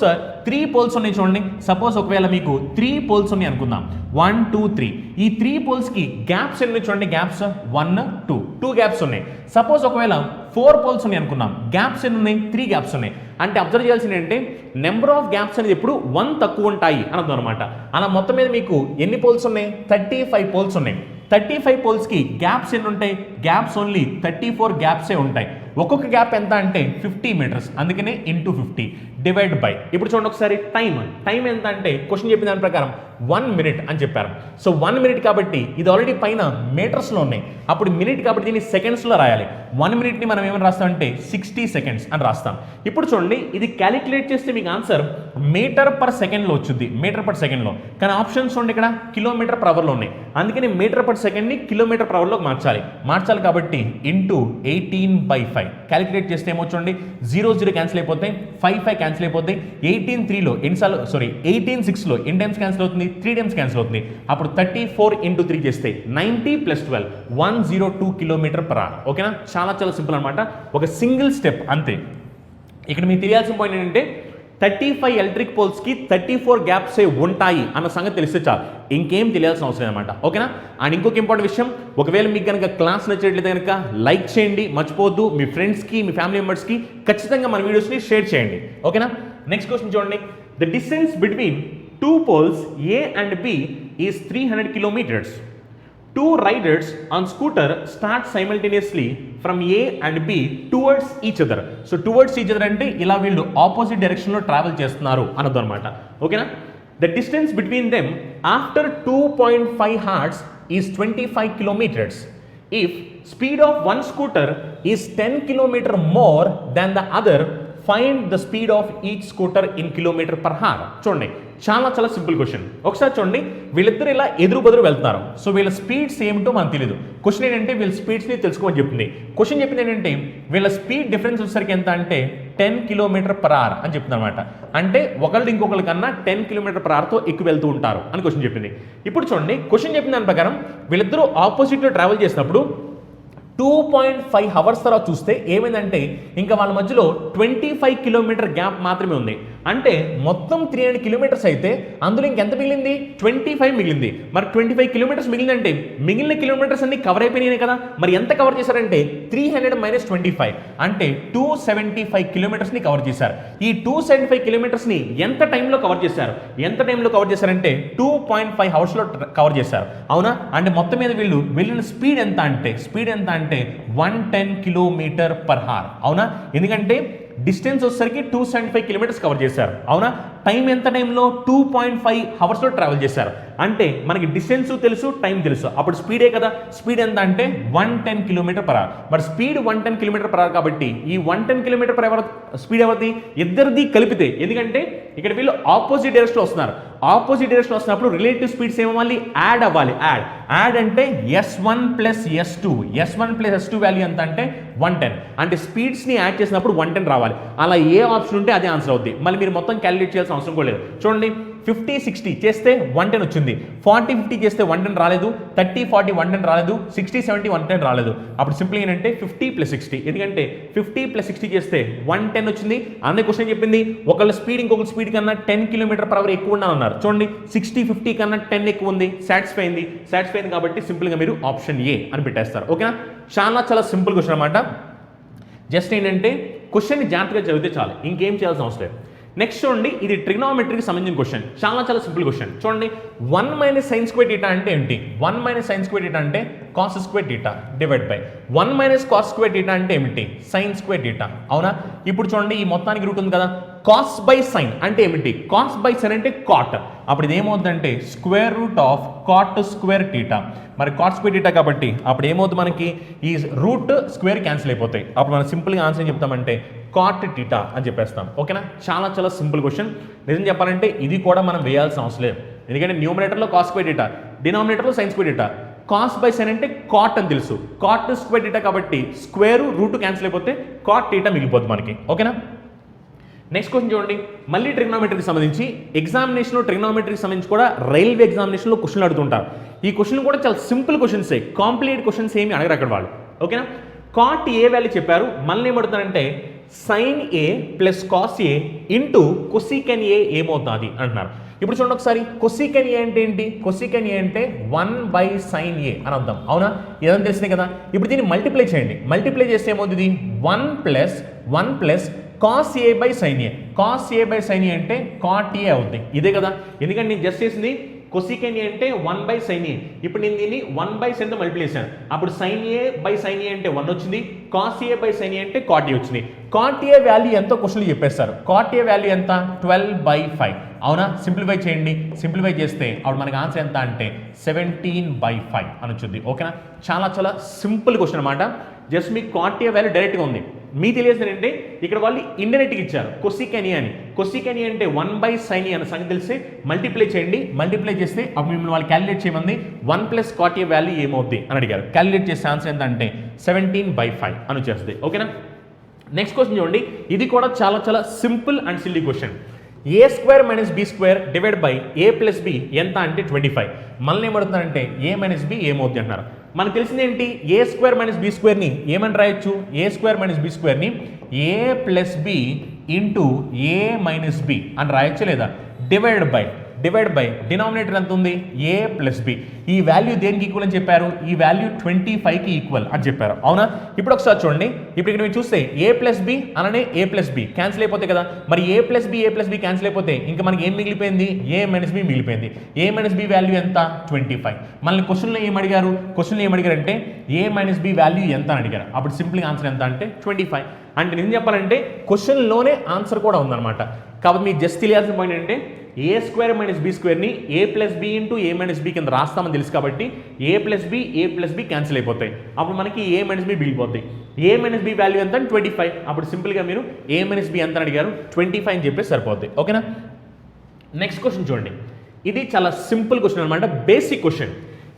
3 పోల్స్ ఉన్నాయి చూడండి. సపోజ్ ఒకవేళ మీకు 3 పోల్స్ ఉన్నాయి అనుకుందాం, 1 2 3. ఈ 3 పోల్స్కి గ్యాప్స్ ఎన్ని చూడండి, గ్యాప్స్ 1 2 గ్యాప్స్ ఉన్నాయి. సపోజ్ ఒకవేళ 4 పోల్స్ ఉన్నాయి అనుకున్నాం, గ్యాప్స్ ఎన్ని ఉన్నాయి? 3 గ్యాప్స్ ఉన్నాయి. అంటే అబ్జర్వ్ చేయాల్సింది ఏంటంటే నెంబర్ ఆఫ్ గ్యాప్స్ అనేది ఎప్పుడు 1 తక్కువ ఉంటాయి అని అర్థం అనమాట. అలా మొత్తం మీద మీకు ఎన్ని పోల్స్ ఉన్నాయి? 35 పోల్స్ ఉన్నాయి. 35 పోల్స్కి గ్యాప్స్ ఎన్ని ఉంటాయి? గ్యాప్స్ ఓన్లీ 34 గ్యాప్సే ఉంటాయి. ఒక్కొక్క గ్యాప్ ఎంత అంటే 50 మీటర్స్. అందుకనే ఇంటూ 50 డివైడ్ బై. ఇప్పుడు చూడండి ఒకసారి టైం ఎంత అంటే క్వశ్చన్ చెప్పిన దాని ప్రకారం 1 minute అని చెప్పారు. సో 1 minute కాబట్టి ఇది ఆల్రెడీ పైన మీటర్స్లో ఉన్నాయి. అప్పుడు మినిట్ కాబట్టి దీన్ని సెకండ్స్లో రాయాలి. 1 minuteని మనం ఏమని రాస్తామంటే 60 seconds అని రాస్తాం. ఇప్పుడు చూడండి, ఇది క్యాలిక్యులేట్ చేస్తే మీకు ఆన్సర్ మీటర్ పర్ సెకండ్లో వచ్చింది, మీటర్ పర్ సెకండ్లో. కానీ ఆప్షన్స్ చూడండి ఇక్కడ కిలోమీటర్ పర్ అవర్లో ఉన్నాయి. అందుకని మీటర్ పర్ సెకండ్ని కిలోమీటర్ పర్ అవర్లోకి మార్చాలి కాబట్టి ఇంటూ 18/5 క్యాలిక్యులేట్ చేస్తే ఏమో చూడండి, 0 0 క్యాన్సిల్ అయిపోతాయి, 5 5 క్యాన్సిల్ అయిపోతాయి. 18 3లో ఎన్నిసార్లు 18 6లో ఎన్ని టైమ్స్ క్యాన్సిల్ అవుతుంది? 3 టైమ్స్ క్యాన్సిల్ అవుతుంది. అప్పుడు 34 into 3 చేస్తే 90 + 12 102 km/h. ఓకేనా? చాలా చాలా సింపుల్ అనమాట. ఒక సింగిల్ స్టెప్ అంతే. ఇక్కడ మీకు తెలియాల్సిన పాయింట్ ఏంటంటే 35 ఎలక్ట్రిక్ పోల్స్కి 34 గ్యాప్సే ఉంటాయి అన్న సంగతి తెలిస్తే చాలు, ఇంకేం తెలియాల్సిన అవసరం అనమాట. ఓకేనా? అండ్ ఇంకొక ఇంపార్టెంట్ విషయం, ఒకవేళ మీకు కనుక క్లాస్ నచ్చినట్లయితే కనుక లైక్ చేయండి, మర్చిపోవద్దు. మీ ఫ్రెండ్స్కి మీ ఫ్యామిలీ మెంబర్స్కి ఖచ్చితంగా మన వీడియోస్ని షేర్ చేయండి. ఓకేనా? నెక్స్ట్ క్వశ్చన్ చూడండి. The distance between 2 poles A and B is 300 kilometers. 2 riders on scooter start simultaneously from A and B towards each other. So towards each other అంటే ఇలా వీళ్ళు ఆపోజిట్ డైరెక్షన్లో ట్రావెల్ చేస్తున్నారు అన్నది అనమాట. ఓకేనా? The distance between them after 2.5 hours is 25 kilometers. If speed of one scooter is 10 km more than the other, find the speed of each scooter in kilometre per hour. చూడండి చాలా చాలా సింపుల్ క్వశ్చన్. ఒకసారి చూడండి, వీళ్ళిద్దరు ఇలా ఎదురు బదురు వెళ్తున్నారు. సో వీళ్ళ స్పీడ్స్ ఏమిటో మనకు తెలియదు. క్వశ్చన్ ఏంటంటే వీళ్ళ స్పీడ్స్ని తెలుసుకోమని చెప్తుంది. క్వశ్చన్ చెప్పింది ఏంటంటే వీళ్ళ స్పీడ్ డిఫరెన్స్ వచ్చేసరికి ఎంత అంటే 10 కిలోమీటర్ పర్ అవర్ అని చెప్తుంది అనమాట. అంటే ఒకళ్ళు ఇంకొకరి కన్నా 10 కిలోమీటర్ పర్ అవర్తో ఎక్కువ వెళ్తూ ఉంటారు అని క్వశ్చన్ చెప్పింది. ఇప్పుడు చూడండి, క్వశ్చన్ చెప్పిన దాని ప్రకారం వీళ్ళిద్దరూ ఆపోజిట్లో ట్రావెల్ చేసినప్పుడు 2.5 అవర్స్ తర్వాత చూస్తే ఏమైందంటే ఇంకా వాళ్ళ మధ్యలో 25 కిలోమీటర్ గ్యాప్ మాత్రమే ఉంది. అంటే మొత్తం 300 కిలోమీటర్స్ అయితే అందులో ఇంకెంత మిగిలింది? 25 మిగిలింది. మరి 25 కిలోమీటర్స్ మిగిలిందంటే మిగిలిన కిలోమీటర్స్ అన్ని కవర్ అయిపోయినాయి కదా. మరి ఎంత కవర్ చేశారంటే 300 - 25 అంటే 275 కిలోమీటర్స్ని కవర్ చేశారు. ఈ 275 కిలోమీటర్స్ని ఎంత టైంలో కవర్ చేశారు? ఎంత టైంలో కవర్ చేశారంటే 2.5 అవర్స్లో కవర్ చేశారు. అవునా? అంటే మొత్తం మీద వీళ్ళు వెళ్ళిన స్పీడ్ ఎంత అంటే 110 కిలోమీటర్ పర్ హార్. అవునా? ఎందుకంటే డిస్టెన్స్ వచ్చేసరికి 275 కిలోమీటర్స్ కవర్ చేశారు. అవునా? టైం ఎంత టైంలో 2.5 అవర్స్లో ట్రావెల్ చేశారు. అంటే మనకి డిస్టెన్స్ తెలుసు, టైం తెలుసు, అప్పుడు స్పీడే కదా. స్పీడ్ ఎంత అంటే 110 కిలోమీటర్ పర్ అవర్. మరి స్పీడ్ 110 కిలోమీటర్ పర్ అవర్ కాబట్టి ఈ 110 కిలోమీటర్ పర్ అవర్ స్పీడ్ ఎవరిది? ఇద్దరిది కలిపితే. ఎందుకంటే ఇక్కడ వీళ్ళు ఆపోజిట్ డైరెక్షన్లో వస్తున్నారు. ఆపోజిట్ డైరెక్షన్ వస్తున్నప్పుడు రిలేటివ్ స్పీడ్స్ ఏమవ్వాలి? యాడ్ అవ్వాలి. యాడ్ అంటే S1 + S2. S1 + S2 value ఎంత అంటే 110. అంటే స్పీడ్స్ని యాడ్ చేసినప్పుడు 110 రావాలి. అలా ఏ ఆప్షన్ ఉంటే అదే ఆన్సర్ అవుద్ది. మళ్ళీ మీరు మొత్తం క్యాలిక్యులేట్ చేయాల్సిన అవసరం కూడా లేదు. చూడండి, 50-60 చేస్తే 110 వచ్చింది. 40-50 చేస్తే 110 రాలేదు. 30-40 110 రాలేదు. 60-70 110 రాలేదు. అప్పుడు సింపుల్ ఏంటంటే 50 + 60. ఎందుకంటే 50 + 60 చేస్తే 110 వచ్చింది. అనే క్వశ్చన్ చెప్పింది ఒకళ్ళ స్పీడ్ ఇంకొకరి స్పీడ్ కన్నా 10 కిలోమీటర్ పర్ అవర్ ఎక్కువ ఉండాలన్నారు. చూడండి, 60-50 కన్నా 10 ఎక్కువ ఉంది. సాటిస్ఫై అయింది కాబట్టి సింపుల్గా మీరు ఆప్షన్ ఏ అని పెట్టేస్తారు. ఓకేనా? చాలా చాలా సింపుల్ క్వశ్చన్ అనమాట. జస్ట్ ఏంటంటే క్వశ్చన్ని జాగ్రత్తగా చదివితే చాలు, ఇంకేం చేయాల్సిన అవసరం లేదు. నెక్స్ట్ చూడండి, ఇది ట్రిగ్నోమెట్రీకి సంబంధించిన క్వశ్చన్. చాలా చాలా సింపుల్ క్వశ్చన్. చూడండి, 1 - sin² θ అంటే ఏంటి? 1 - sin² θ అంటే cos² θ డివైడ్ బై 1 - cos² θ అంటే ఏమిటి? sin² θ. అవునా? ఇప్పుడు చూడండి, ఈ మొత్తానికి రూట్ ఉంది కదా. cos బై sin అంటే ఏమిటి? cos బై sin అంటే cot. అప్పుడు ఇది ఏమవుతుందంటే √cot² θ. మరి cot² θ కాబట్టి అప్పుడు ఏమవుతుంది? మనకి ఈ రూట్ స్క్వేర్ క్యాన్సిల్ అయిపోతాయి. అప్పుడు మనం సింపుల్గా ఆన్సర్ ఏం చెప్తామంటే cot θ అని చెప్పేస్తాం. ఓకేనా? చాలా చాలా సింపుల్ క్వశ్చన్. నిజం చెప్పాలంటే ఇది కూడా మనం వేయాల్సిన అవసరం లేదు. ఎందుకంటే న్యూమరేటర్లో cos² θ, డినామినేటర్లో sin² θ. cos by sin అంటే cot అని తెలుసు. cot² θ కాబట్టి స్క్వేర్ రూట్ క్యాన్సిల్ అయిపోతే cot θ మిగిలిపోతుంది మనకి. ఓకేనా? నెక్స్ట్ క్వశ్చన్ చూడండి, మళ్ళీ ట్రిగ్నోమెట్రీకి సంబంధించి ఎగ్జామినేషన్లో ట్రిగ్నోమెట్రీకి సంబంధించి కూడా రైల్వే ఎగ్జామినేషన్లో క్వశ్చన్లు అడుగుతుంటారు. ఈ క్వశ్చన్ కూడా చాలా సింపుల్ క్వశ్చన్సే, కాంప్లికేట్ క్వశ్చన్స్ ఏమి అడగరు అక్కడ వాళ్ళు. ఓకేనా? cot A వాల్యూ చెప్పారు. మళ్ళీ ఏమడుతున్నారంటే sin A + cos A into cosecant A ఏమవుతుంది అంటున్నారు. ఇప్పుడు చూడండి ఒకసారి, cosecant A అంటే ఏంటి? cosecant A అంటే 1/sin A అని అర్థం. అవునా? ఇదంతా తెలిసిందే కదా. ఇప్పుడు దీన్ని మల్టిప్లై చేయండి. మల్టిప్లై చేస్తే ఏమవుతుంది? 1 + cos A/sin A. cos A/sin A అంటే cot A అవుతుంది. ఇదే కదా. ఎందుకంటే నేను జస్ట్ చేసింది cosecant A అంటే 1/sin A. ఇప్పుడు నేను దీన్ని 1/sin తో మల్టిప్లై చేశాను. అప్పుడు sin A/sin A అంటే 1 వచ్చింది. cos A/sin A అంటే cot A వచ్చింది. cot A వాల్యూ ఎంతో క్వశ్చన్లు చెప్పేస్తారు. cot A వాల్యూ ఎంత? 12/5. అవునా? సింప్లిఫై చేయండి. సింప్లిఫై చేస్తే అప్పుడు మనకి ఆన్సర్ ఎంత అంటే 17/5 అని వచ్చింది. ఓకేనా? చాలా చాలా సింపుల్ క్వశ్చన్ అనమాట. జస్ట్ మీకు cot A వాల్యూ డైరెక్ట్గా ఉంది. మీ తెలియాల్సింది ఏంటంటే ఇక్కడ వాళ్ళు ఇండైరెక్ట్గా ఇచ్చారు cosecant A అని. cosecant A అంటే 1/sin A అన్న సంగతి తెలిస్తే మల్టిప్లై చేయండి. మల్టిప్లై చేస్తే అప్పుడు మిమ్మల్ని వాళ్ళు క్యాలిక్యులేట్ చేయమంది 1 + cot A వాల్యూ ఏమవుద్ది అని అడిగారు. క్యాలిక్యులేట్ చేస్తే ఆన్సర్ ఎంత అంటే 17/5 అని వచ్చేస్తుంది. ఓకేనా? నెక్స్ట్ క్వశ్చన్ చూడండి, ఇది కూడా చాలా చాలా simple and silly question. A² - B² divide by A + B ఎంత అంటే 25. మళ్ళీ ఏమడుతున్నారంటే A - B ఏమవుతుంది అంటున్నారు. మనకు తెలిసింది ఏంటి? A² - B² ఏమని రాయొచ్చు? A² - B² A + B into A - B అని రాయొచ్చు లేదా? డివైడ్ బై డినామినేటర్ ఎంత ఉంది? A + B. ఈ వాల్యూ దేనికి ఈక్వల్ అని చెప్పారు? ఈ వాల్యూ 25కి ఈక్వల్ అని చెప్పారు. అవునా? ఇప్పుడు ఒకసారి చూడండి, ఇప్పుడు ఇక్కడ మీరు చూస్తే A + B అననే A + B క్యాన్సిల్ అయిపోతాయి కదా. మరి A + B క్యాన్సిల్ అయిపోతే ఇంకా మనకి ఏం మిగిలిపోయింది? A - B మిగిలిపోయింది. A - B వాల్యూ ఎంత? 25. మళ్ళీ క్వశ్చన్లో ఏం అడిగారంటే A - B వాల్యూ ఎంత అని అడిగారు. అప్పుడు సింపుల్గా ఆన్సర్ ఎంత అంటే 25. అంటే నేను చెప్పాలంటే క్వశ్చన్లోనే ఆన్సర్ కూడా ఉందన్నమాట. కాబట్టి మీకు జస్ట్ తెలియాల్సిన పాయింట్ ఏంటంటే ఏ స్క్వేర్ మైనస్ బి స్క్వేర్ని ఏ ప్లస్ బి ఇంటూ ఏ మైనస్ బి కింద రాస్తామని తెలుసు కాబట్టి ఏ ప్లస్ బి క్యాన్సిల్ అయిపోతాయి. అప్పుడు మనకి ఏ మైనస్ బి మిగిలిపోతాయి. ఏ మైనస్ బి వాల్యూ ఎంత 25. అప్పుడు సింపుల్గా మీరు ఏ మైనస్ బి ఎంత అడిగారు 25 అని చెప్పేసి సరిపోద్ది. ఓకేనా. నెక్స్ట్ క్వశ్చన్ చూడండి, ఇది చాలా సింపుల్ క్వశ్చన్ అనమాట, basic question.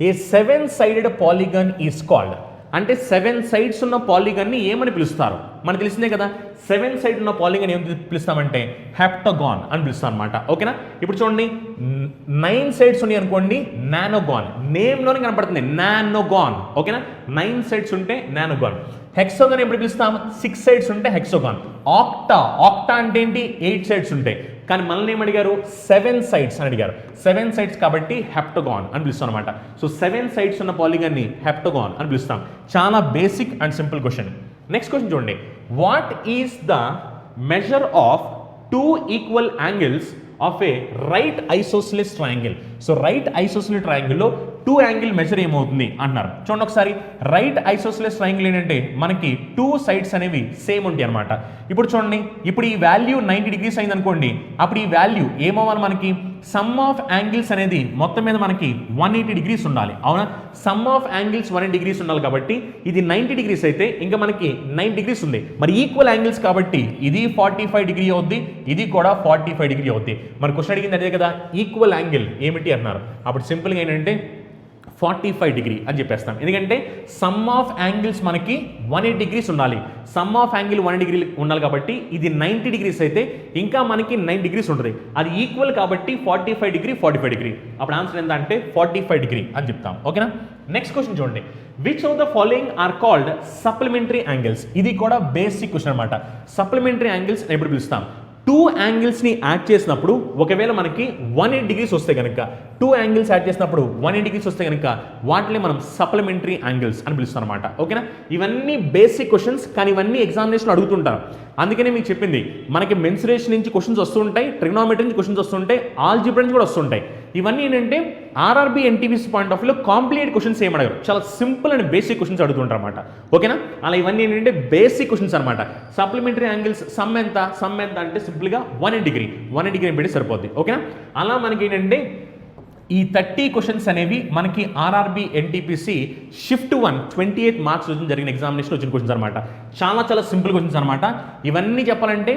A 7-sided polygon is called అంటే 7 sides ఉన్న పాలిగన్ని ఏమని పిలుస్తారు? మనకు తెలిసిందే కదా, 7 sides ఉన్న పాలిగన్ ఏం పిలుస్తామంటే హెప్టగాన్ అని పిలుస్తాం అనమాట. ఓకేనా. ఇప్పుడు చూడండి 9 sides ఉన్నాయి అనుకోండి నానోగాన్, నేమ్లోనే కనపడుతుంది నానోగాన్. ఓకేనా. 9 sides ఉంటే నానోగాన్. హెక్సోగాన్ ఎప్పుడు పిలుస్తాం? 6 sides ఉంటే హెక్సోగాన్. ఆక్టా అంటే ఏంటి? 8 sides ఉంటాయి. కానీ మనల్ని ఏమడిగారు? 7 sides అని అడిగారు. 7 sides కాబట్టి హెప్టగాన్ అని పిలుస్తాం అనమాట. సో 7 sides ఉన్న పాలిగన్ని హెప్టగాన్ అని పిలుస్తాం. చాలా basic and simple question. Next question చూడండి, what is the measure of 2 equal angles of a right isosceles triangle? So right isosceles ట్రయాంగిల్లో 2 యాంగిల్ మెజర్ ఏమవుతుంది అంటున్నారు. చూడండి ఒకసారి, రైట్ ఐసోస్సిలస్ ట్రయాంగిల్ ఏంటంటే మనకి 2 sides అనేవి సేమ్ ఉంటాయి అనమాట. ఇప్పుడు చూడండి, ఇప్పుడు ఈ వాల్యూ 90 degrees అయింది అనుకోండి, అప్పుడు ఈ వాల్యూ ఏమవ్వాలి మనకి? సమ్ ఆఫ్ యాంగిల్స్ అనేది మొత్తం మీద మనకి 180 degrees ఉండాలి. అవునా. సమ్ ఆఫ్ యాంగిల్స్ 180 degrees ఉండాలి కాబట్టి ఇది 90 degrees అయితే ఇంకా మనకి 9 degrees ఉంది. మరి ఈక్వల్ యాంగిల్స్ కాబట్టి ఇది 45 degree అవుద్ది, ఇది కూడా 45 degree అవుద్ది. మరి క్వశ్చన్ అడిగింది అదే కదా, ఈక్వల్ యాంగిల్ ఏమిటి అన్నారు. అప్పుడు సింపుల్గా ఏంటంటే 45 degree అని చెప్పేస్తాం. ఎందుకంటే సమ్ ఆఫ్ యాంగిల్స్ మనకి 180 degrees ఉండాలి. సమ్ ఆఫ్ యాంగిల్ 180 degree ఉండాలి కాబట్టి ఇది 90 degrees అయితే ఇంకా మనకి 9 degrees ఉంటుంది. అది ఈక్వల్ కాబట్టి 45 degree. అప్పుడు ఆన్సర్ ఎంత అంటే 45 degree అని చెప్తాం. ఓకేనా. నెక్స్ట్ క్వశ్చన్ చూడండి, which of the following are called supplementary angles? ఇది కూడా బేసిక్ క్వశ్చన్ అనమాట. సప్లిమెంటరీ యాంగిల్స్ ఎప్పుడు పిలుస్తాం? 2 యాంగిల్స్ని యాడ్ చేసినప్పుడు ఒకవేళ మనకి 180 degrees వస్తే కనుక, 2 యాంగిల్స్ యాడ్ చేసినప్పుడు 180 degrees వస్తే కనుక వాటిని మనం సప్లిమెంటరీ యాంగిల్స్ అని పిలుస్తాం అనమాట. ఓకేనా. ఇవన్నీ బేసిక్ క్వశ్చన్స్, కానీ ఇవన్నీ ఎగ్జామినేషన్ అడుగుతుంటారు. అందుకనే మీకు చెప్పింది, మనకి మెన్సురేషన్ నుంచి క్వశ్చన్స్ వస్తుంటాయి, ట్రిగ్నోమెట్రీ నుంచి క్వశ్చన్స్ వస్తుంటాయి, ఆల్జిబ్రా నుంచి కూడా వస్తుంటాయి. ఇవన్నీ ఏంటంటే ఆర్ఆర్బీ ఎన్టీపీసీ పాయింట్ ఆఫ్ వ్యూలో కాంప్లికేట్ క్వశ్చన్స్ ఏమడగారు, చాలా సింపుల్ అండ్ బేసిక్ క్వశ్చన్స్ అడుగుతుంటారు అనమాట. ఓకేనా. అలా ఇవన్నీ ఏంటంటే బేసిక్ క్వశ్చన్స్ అనమాట. సప్లిమెంటరీ యాంగిల్స్ సమ్ ఎంత అంటే సింపుల్గా 180 degree పెట్టి సరిపోద్ది. ఓకేనా. అలా మనకి ఏంటంటే ఈ 30 క్వశ్చన్స్ అనేవి మనకి ఆర్ఆర్బీ ఎన్టీపీసీ షిఫ్ట్ 1 28 మార్క్స్ జరిగిన ఎగ్జామినేషన్ వచ్చిన క్వశ్చన్స్ అనమాట. చాలా సింపుల్ క్వశ్చన్స్ అనమాట. ఇవన్నీ చెప్పాలంటే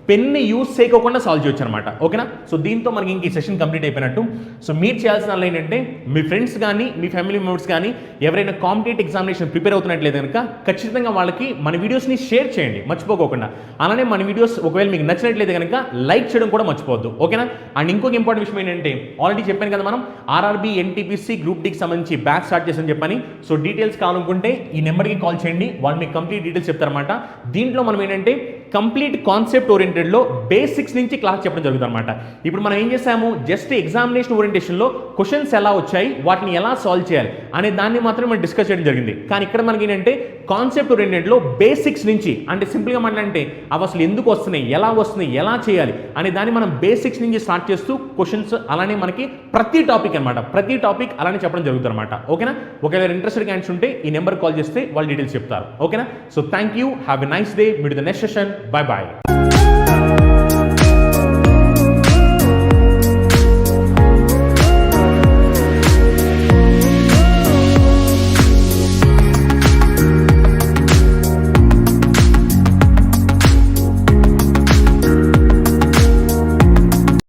పెన్ని యూస్ చేయకుండా సాల్వ్ చేయొచ్చు అనమాట. ఓకేనా. సో దీంతో మనకి ఇంక ఈ సెషన్ కంప్లీట్ అయిపోయినట్టు. సో మీరు చేయాల్సిన ఏంటంటే మీ ఫ్రెండ్స్ కానీ మీ ఫ్యామిలీ మెంబర్స్ కానీ ఎవరైనా కాంపిటేటివ్ ఎగ్జామినేషన్ ప్రిపేర్ అవుతున్నట్లయితే కనుక ఖచ్చితంగా వాళ్ళకి మన వీడియోస్ని షేర్ చేయండి మర్చిపోకుండా. అలానే మన వీడియోస్ ఒకవేళ మీకు నచ్చినట్లయితే కనుక లైక్ చేయడం కూడా మర్చిపోవద్దు. ఓకేనా. అండ్ ఇంకొక ఇంపార్టెంట్ విషయం ఏంటంటే ఆల్రెడీ చెప్పాను కదా, మనం ఆర్ఆర్బీ ఎన్టీపీసీ గ్రూప్ డీకి సంబంధించి బ్యాచ్ స్టార్ట్ చేసామని చెప్పని. సో డీటెయిల్స్ కావాలనుకుంటే ఈ నెంబర్కి కాల్ చేయండి, వాళ్ళు మీకు కంప్లీట్ డీటెయిల్స్ చెప్తారన్నమాట. దీంట్లో మనం ఏంటంటే కంప్లీట్ కాన్సెప్ట్ ఓరియంటెడ్లో బేసిక్స్ నుంచి క్లాస్ చెప్పడం జరుగుతుంది అనమాట. ఇప్పుడు మనం ఏం చేసాము, జస్ట్ ఎగ్జామినేషన్ ఓరియంటేషన్లో క్వశ్చన్స్ ఎలా వచ్చాయి, వాటిని ఎలా సాల్వ్ చేయాలి అనే దాన్ని మాత్రమే మనం డిస్కస్ చేయడం జరిగింది. కానీ ఇక్కడ మనకి ఏంటంటే కాన్సెప్ట్ ఓరియంటెడ్లో బేసిక్స్ నుంచి, అంటే సింపుల్గా మాట్లాడంటే అవి అసలు ఎందుకు వస్తున్నాయి, ఎలా చేయాలి అనే దాన్ని మనం బేసిక్స్ నుంచి స్టార్ట్ చేస్తూ క్వశ్చన్స్ అలానే మనకి ప్రతి టాపిక్ అలానే చెప్పడం జరుగుతుంది అనమాట. ఓకేనా. ఒకవేళ ఇంట్రెస్టెడ్ క్యాండిడేట్స్ ఉంటే ఈ నెంబర్ కాల్ చేస్తే వాళ్ళు డీటెయిల్స్ చెప్తారు. ఓకేనా. So thank you, have a nice day, meet the next session. Bye bye.